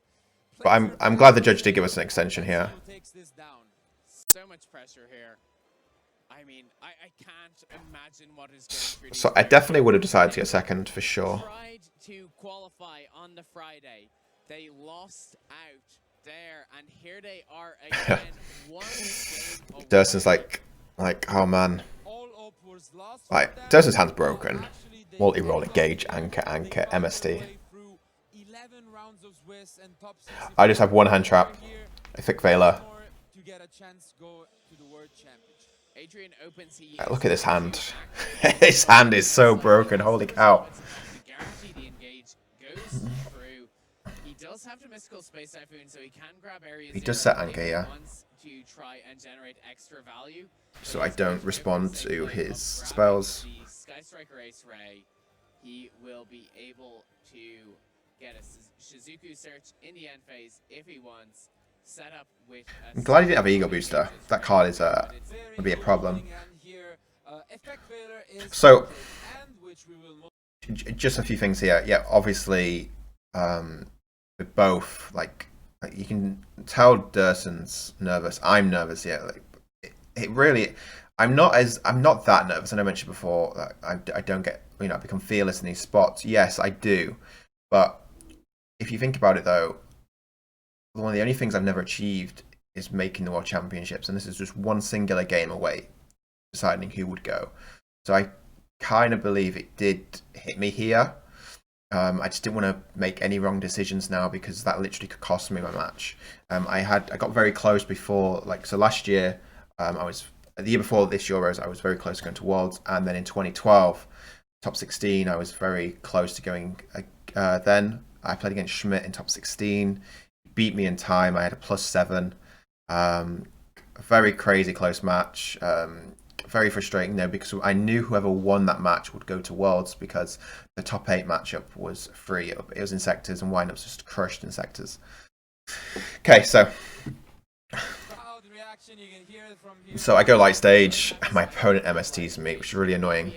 [SPEAKER 1] but I'm glad the judge did give us an extension here.
[SPEAKER 7] Takes this down.
[SPEAKER 2] So much pressure here. I mean, I can't imagine what is going through.
[SPEAKER 1] So I definitely would have decided to get second for sure.
[SPEAKER 2] Tried to qualify on the Friday. They lost out there, and here they are again. One game away.
[SPEAKER 1] Dursun's like, oh man.
[SPEAKER 7] All up was lost.
[SPEAKER 1] Like, Dursun's hand's broken. Multi-roll, engage, anchor, MST. I just have one hand trap. I think Vela.
[SPEAKER 7] To get a chance go to the World Championship.
[SPEAKER 2] Adrian opens.
[SPEAKER 1] Look at this hand. His hand is so broken. Holy cow.
[SPEAKER 2] Guarantee the engage goes through. He does have the mystical space typhoon, so he can grab areas.
[SPEAKER 1] He does set anchor, yeah.
[SPEAKER 2] To try and generate extra value.
[SPEAKER 1] So I don't respond to his spells.
[SPEAKER 2] The Sky Striker Ace Ray, he will be able to get a Shizuku search in the end phase if he wants. Set up with
[SPEAKER 1] I'm glad he didn't have Ego Booster. That card is would be a problem. So just a few things here. Yeah, obviously, with both, like you can tell Dursun's nervous. I'm nervous. Yeah, like it really. I'm not that nervous. And I mentioned before that I don't get, I become fearless in these spots. Yes, I do. But if you think about it, though, one of the only things I've never achieved is making the World Championships, and this is just one singular game away, deciding who would go. So I kind of believe it did hit me here. I just didn't want to make any wrong decisions now, because that literally could cost me my match. I got very close before, so last year, the year before this Euros, I was very close to going to Worlds, and then in 2012, top 16, I was very close to going. Then I played against Schmidt in top 16. He beat me in time. I had a +7. A very crazy close match. Very frustrating though, because I knew whoever won that match would go to Worlds, because the top 8 matchup was free. It was in sectors, and Windups just crushed in sectors. Okay, so I go light stage. My opponent MSTs me, which is really annoying.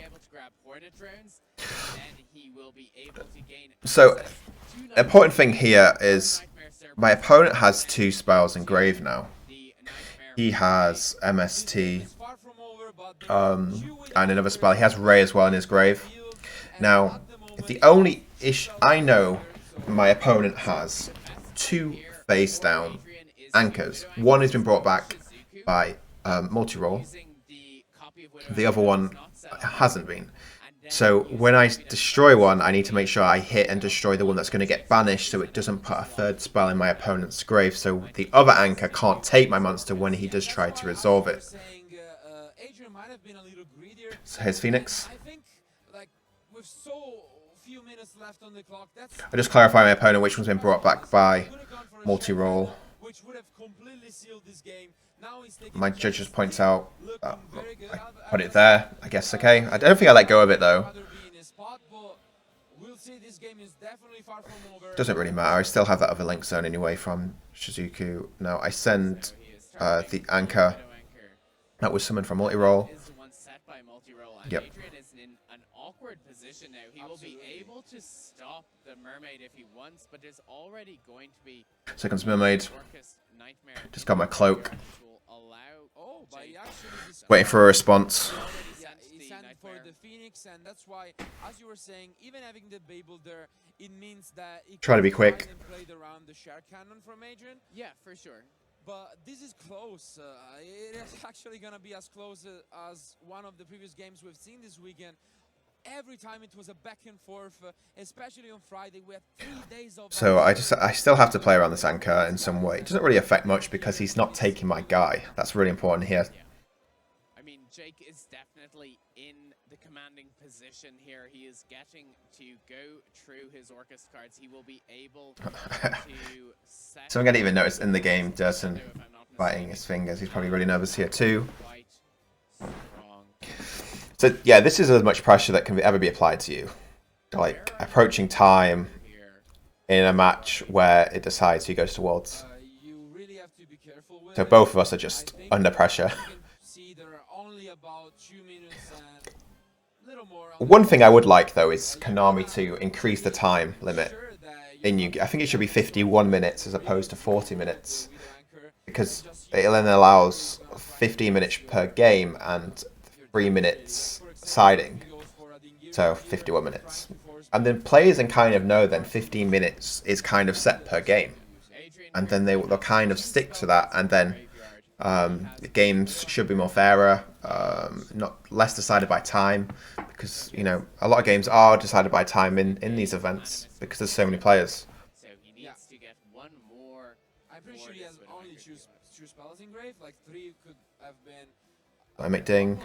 [SPEAKER 1] So, the important thing here is my opponent has 2 spells in grave now. He has MST and another spell. He has Ray as well in his grave. Now, the only issue I know, my opponent has 2 face down anchors. One has been brought back by multi-roll. The other one hasn't been. So when I destroy one, I need to make sure I hit and destroy the one that's going to get banished so it doesn't put a third spell in my opponent's grave, so the other anchor can't take my monster when he does try to resolve it.
[SPEAKER 7] Adrian might have been a little greedier.
[SPEAKER 1] So here's Phoenix.
[SPEAKER 7] I think, like, with so few minutes left on the clock, that's...
[SPEAKER 1] I just clarify my opponent, which one's been brought back by multi-roll.
[SPEAKER 7] Which would have completely sealed this game. Now he's taking
[SPEAKER 1] My judge just points out I put it there. I guess okay. I don't think I let go of it though. Doesn't really matter. I still have that other link zone anyway from Shizuku. Now I send the anchor that was summoned from multi-roll. Yep.
[SPEAKER 2] Adrian is in an awkward position now. He will be able to stop the mermaid if he wants, but there's already going to be...
[SPEAKER 1] So comes mermaid. Just got my cloak. Waiting for a response.
[SPEAKER 7] Yeah, he sent for the Phoenix, and that's why, as you were saying, even having the Babel there, it means that he
[SPEAKER 1] Try to be quick.
[SPEAKER 7] played around the shard cannon from Adrian.
[SPEAKER 2] Yeah, for sure.
[SPEAKER 7] But this is close. It is actually going to be as close as one of the previous games we've seen this weekend. Every time it was a back and forth, especially on Friday. We had 3 days of...
[SPEAKER 1] So I still have to play around this anchor in some way. It doesn't really affect much because he's not taking my guy. That's really important here.
[SPEAKER 2] I mean, Jake is definitely in the commanding position here. He is getting to go through his Orcus cards. He will be able to set...
[SPEAKER 1] Someone didn't even notice in the game Dursun biting his fingers. He's probably really nervous here too. So yeah, this is as much pressure that can ever be applied to you. Like approaching time in a match where it decides who goes to Worlds.
[SPEAKER 7] You really have to be careful with
[SPEAKER 1] So both of us are just under pressure.
[SPEAKER 7] see there are only about 2 minutes and little more.
[SPEAKER 1] One thing I would like though is Konami to increase the time limit in you. I think it should be 51 minutes as opposed to 40 minutes. Because it then allows 15 minutes per game and 3 minutes siding, so 51 minutes. And then players can kind of know then 15 minutes is kind of set per game. And then they'll kind of stick to that, and then the games should be more fairer, not less decided by time, because, you know, a lot of games are decided by time in these events, because there's so many players.
[SPEAKER 2] So he needs to get one more.
[SPEAKER 7] I'm pretty sure he has only two spells in grave, like 3 could have been...
[SPEAKER 1] I make ding.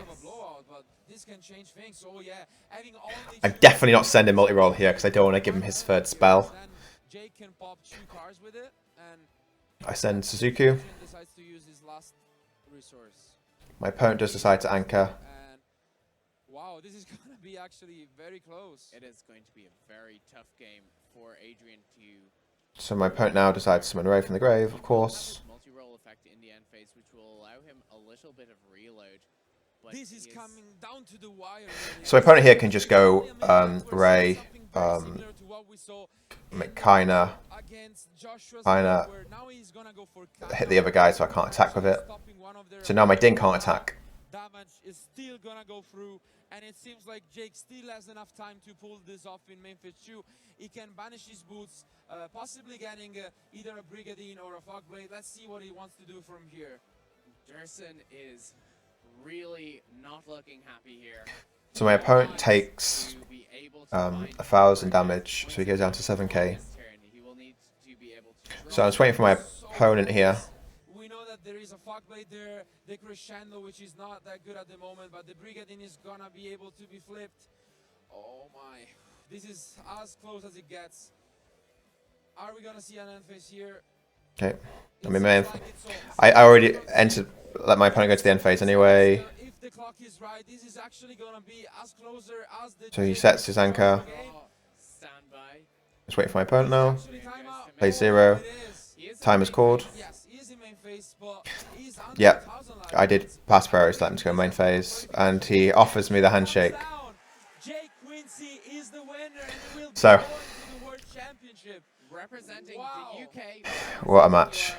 [SPEAKER 7] This can change things. So yeah,
[SPEAKER 1] I'm definitely not sending multi-roll here because I don't want to give him his third spell.
[SPEAKER 7] Jake can pop 2 cards with it, and
[SPEAKER 1] I send Suzuku.
[SPEAKER 7] decides to use his last resource.
[SPEAKER 1] My opponent does decide to anchor.
[SPEAKER 7] And wow, this is gonna be actually very close.
[SPEAKER 2] It is going to be a very tough game for Adrian to...
[SPEAKER 1] So my opponent now decides to summon Ray from the grave, of course.
[SPEAKER 2] Multi-roll effect in the end phase, which will allow him a little bit of reload. But
[SPEAKER 7] This is coming down to the wire.
[SPEAKER 1] So my opponent here can just go Ray, make Kaina, hit the other guy so I can't attack with it. So now my Ding can't attack.
[SPEAKER 7] Damage is still gonna go through, and it seems like Jake still has enough time to pull this off in main phase 2. He can banish his boots, possibly getting either a Brigadine or a Fogblade. Let's see what he wants to do from here.
[SPEAKER 2] Dursun is really not looking happy here.
[SPEAKER 1] So my opponent takes 1,000 damage, so he goes down to 7k. So I'm just waiting for my opponent here.
[SPEAKER 7] We know that there is a Fogblade there, the Crescendo, which is not that good at the moment, but the Brigadine is gonna be able to be flipped. Oh my, this is as close as it gets. Are we gonna see an end phase here?
[SPEAKER 1] Okay, I'm in main. I already entered, let my opponent go to the end phase anyway.
[SPEAKER 7] If the clock is right, this is actually gonna be as closer as the...
[SPEAKER 1] So he sets his anchor. Just waiting for my opponent now. Play 0. Time is called. Yep, I did pass priority, let him to go main phase, and he offers me the handshake. So,
[SPEAKER 2] Representing the UK.
[SPEAKER 1] What a match.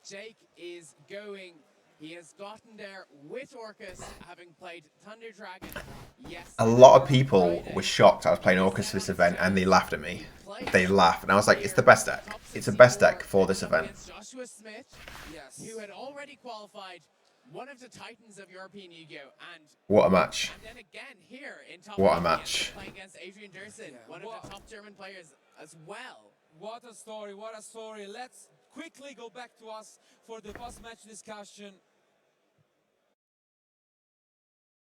[SPEAKER 2] Jake is going. He has gotten there with Orcus, having played Thunder Dragon. Yes.
[SPEAKER 1] A lot of people were shocked I was playing Orcus for this event, and they laughed at me. They laughed, and I was like, it's the best deck. It's the best deck for this event.
[SPEAKER 2] Joshua Smith, who had already qualified, one of the titans of European Yu-Gi-Oh!
[SPEAKER 1] What a match.
[SPEAKER 2] And then again here in top
[SPEAKER 1] What a
[SPEAKER 2] 50,
[SPEAKER 1] match.
[SPEAKER 2] playing against Adrian Dursun, one of the top German players as well.
[SPEAKER 7] What a story, what a story. Let's quickly go back to us for the post-match discussion.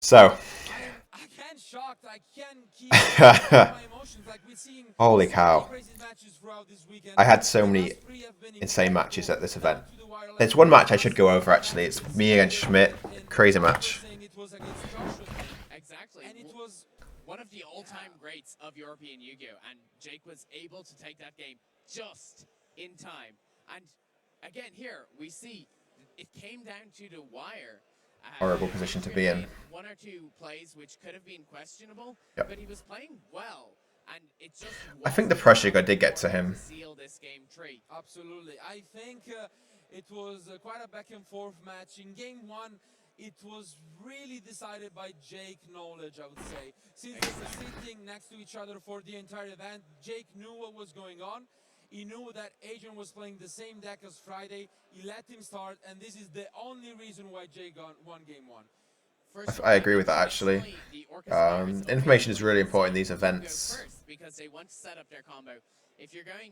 [SPEAKER 1] So,
[SPEAKER 7] I'm again shocked. I can't keep my emotions. Like we're seeing
[SPEAKER 1] holy
[SPEAKER 7] so many
[SPEAKER 1] cow.
[SPEAKER 7] crazy matches throughout this weekend.
[SPEAKER 1] I had so
[SPEAKER 7] The
[SPEAKER 1] many
[SPEAKER 7] last three have been
[SPEAKER 1] insane
[SPEAKER 7] incredible.
[SPEAKER 1] matches at this event.
[SPEAKER 7] Down to the wire, like,
[SPEAKER 1] There's one match I should go over actually. It's me against Schmidt. Crazy match.
[SPEAKER 7] saying it was against Joshua.
[SPEAKER 2] Exactly.
[SPEAKER 7] And it was
[SPEAKER 2] one of the all-time greats of European Yu-Gi-Oh! And Jake was able to take that game just in time. And again, here we see it came down to the wire.
[SPEAKER 1] Horrible position to be in.
[SPEAKER 2] One or two plays which could have been questionable,
[SPEAKER 1] Yep.
[SPEAKER 2] but he was playing well. And it just
[SPEAKER 1] I think the pressure did get to him.
[SPEAKER 2] seal this game tree.
[SPEAKER 7] absolutely. I think it was quite a back and forth match. In game one, it was really decided by Jake knowledge, I would say. Since they were sitting next to each other for the entire event, Jake knew what was going on. He knew that Adrian was playing the same deck as Friday. He let him start, and this is the only reason why Jake won game one.
[SPEAKER 1] I agree with that actually. Information is really important in these events.
[SPEAKER 2] Because they want to set up their combo. If you're going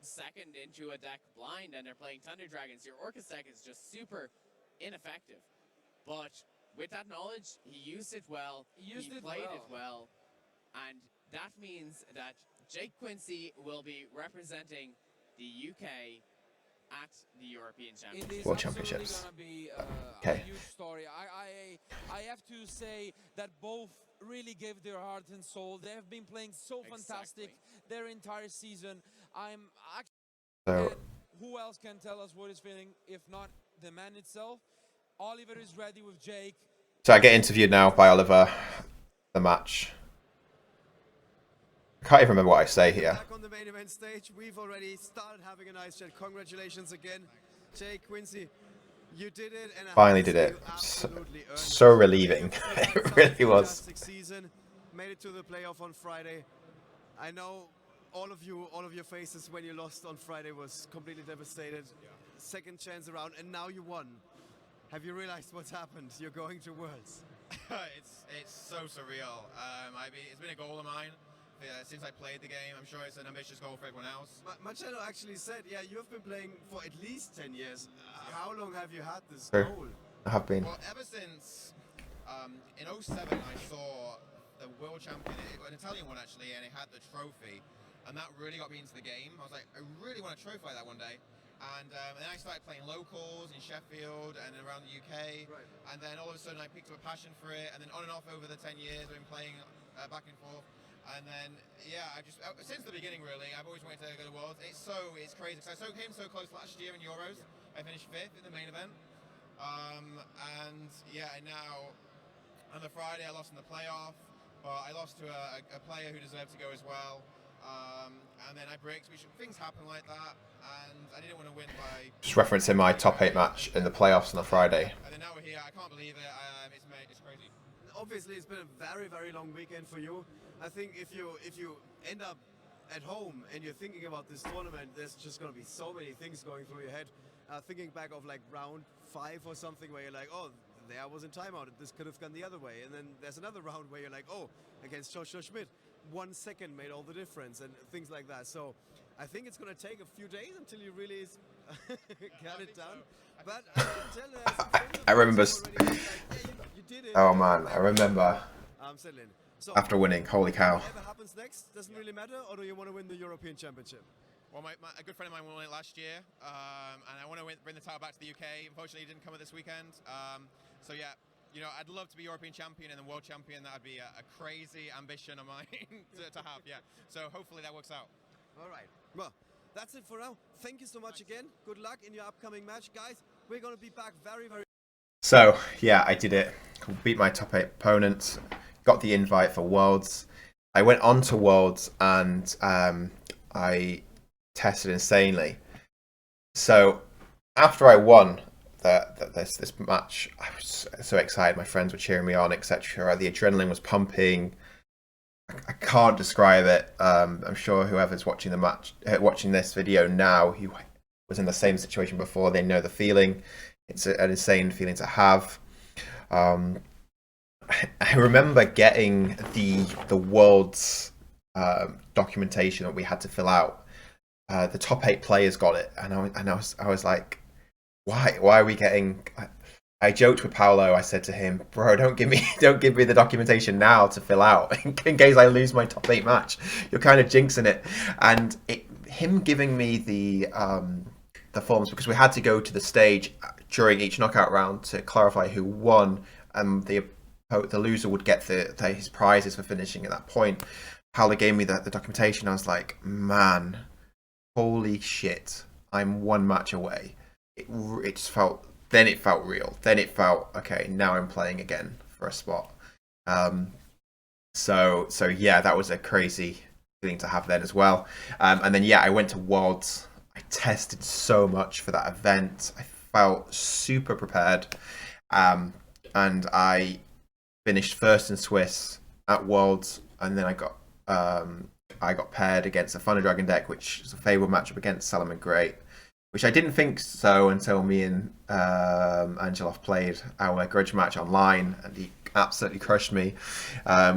[SPEAKER 2] second into a deck blind and they're playing Thunder Dragons, your Orcus deck is just super ineffective. But with that knowledge, he used it well. He played it well. And that means that Jake Quinsee will be representing the UK at the European Championships.
[SPEAKER 7] It is
[SPEAKER 1] World
[SPEAKER 7] absolutely
[SPEAKER 1] Championships.
[SPEAKER 7] gonna be
[SPEAKER 1] Okay.
[SPEAKER 7] a huge story. I have to say that both really gave their heart and soul. They have been playing so fantastic their entire season. I'm actually.
[SPEAKER 1] So,
[SPEAKER 7] Who else can tell us what he's feeling if not the man itself? Oliver is ready with Jake.
[SPEAKER 1] so I get interviewed now by Oliver. The match. I can't even remember what I say here.
[SPEAKER 4] Back on the main event stage, we've already started having a nice chat. Congratulations again, Jake Quinsee. You did it, and I
[SPEAKER 1] Finally
[SPEAKER 4] have to
[SPEAKER 1] did
[SPEAKER 4] say
[SPEAKER 1] it.
[SPEAKER 4] you absolutely earned
[SPEAKER 1] So
[SPEAKER 4] it.
[SPEAKER 1] relieving. It really was.
[SPEAKER 4] Fantastic season. Made it to the playoff on Friday. I know all of your faces when you lost on Friday was completely devastated. Second chance around, and now you won. Have you realized what's happened? You're going to Worlds.
[SPEAKER 5] It's so surreal. It's been a goal of mine since I played the game. I'm sure it's an ambitious goal for everyone else.
[SPEAKER 4] Marcello actually said, yeah, you have been playing for at least 10 years. How long have you had this
[SPEAKER 1] True.
[SPEAKER 4] goal?
[SPEAKER 1] I have been.
[SPEAKER 5] Well, ever since in 07, I saw the world champion, an Italian one actually, and it had the trophy, and that really got me into the game. I was like, I really want a trophy like that one day. And then I started playing locals in Sheffield and around the UK,
[SPEAKER 4] Right.
[SPEAKER 5] and then all of a sudden I picked up a passion for it, and then on and off over the 10 years I've been playing back and forth. And then, yeah, since the beginning really, I've always wanted to go to Worlds. It's crazy, because I came so close last year in Euros. I finished 5th in the main event. And yeah, and now on the Friday I lost in the playoff, but I lost to a player who deserved to go as well. And then I bricked, which things happen like that, and I didn't want to win by...
[SPEAKER 1] Just referencing my top 8 match in the playoffs on the Friday.
[SPEAKER 5] And then now we're here, I can't believe it, it's crazy.
[SPEAKER 4] Obviously, it's been a very, very long weekend for you. I think if you end up at home and you're thinking about this tournament, there's just going to be so many things going through your head. Thinking back of like round 5 or something where you're like, oh, there I was in timeout, this could have gone the other way. And then there's another round where you're like, oh, against Joshua Schmidt, 1 second made all the difference, and things like that. So I think it's going to take a few days until you really got it done. But I can tell there's some friends
[SPEAKER 1] I remember
[SPEAKER 4] of yours already like, yeah, you did it.
[SPEAKER 1] Oh man, I remember
[SPEAKER 4] Settlin. So
[SPEAKER 1] after winning. Holy cow.
[SPEAKER 4] whatever happens next doesn't really matter, or do you want to win the European Championship?
[SPEAKER 5] Well, a good friend of mine won it last year, and I want to bring the title back to the UK. Unfortunately, it didn't come at this weekend. So yeah, you know, I'd love to be European champion and then world champion. That would be a crazy ambition of mine to have. Yeah. So hopefully that works out.
[SPEAKER 4] All right. Well, that's it for now. Thank you so much again. Good luck in your upcoming match, guys. We're going to be back very, very.
[SPEAKER 1] So, yeah, I did it. Beat my top 8 opponents. Got the invite for Worlds. I went on to Worlds and I tested insanely. So, after I won this match, I was so excited. My friends were cheering me on, etc. The adrenaline was pumping. I can't describe it. I'm sure whoever's watching the match, watching this video now, who was in the same situation before, they know the feeling. It's an insane feeling to have. I remember getting the world's documentation that we had to fill out. The top 8 players got it, and I was like, why are we getting? I joked with Paolo. I said to him, "Bro, don't give me the documentation now to fill out in case I lose my top 8 match. You're kind of jinxing it." And him giving me the forms, because we had to go to the stage during each knockout round to clarify who won, and the loser would get his prizes for finishing at that point. Paolo gave me the documentation. I was like, man, holy shit, I'm 1 match away. It just felt. Then it felt real. Then it felt, okay, now I'm playing again for a spot. So yeah, that was a crazy feeling to have then as well. And then yeah, I went to Worlds. I tested so much for that event. I felt super prepared. And I finished first in Swiss at Worlds, and then I got paired against a Thunder Dragon deck, which is a favourable matchup against Salomon Great, which I didn't think so until me and Angelov played our grudge match online, and he absolutely crushed me,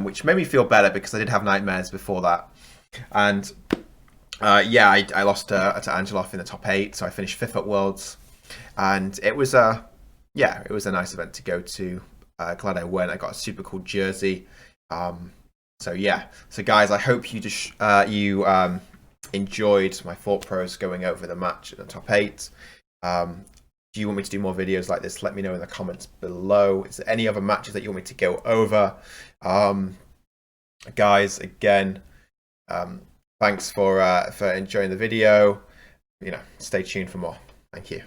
[SPEAKER 1] which made me feel better because I did have nightmares before that. And yeah, I lost to Angelov in the top 8, so I finished 5th at Worlds, and it was a nice event to go to. Glad I went. I got a super cool jersey. So yeah, so guys, I hope you enjoyed my thought process going over the match in the top 8. Do you want me to do more videos like this? Let me know in the comments below. Is there any other matches that you want me to go over? Guys, again, thanks for enjoying the video. Stay tuned for more. Thank you.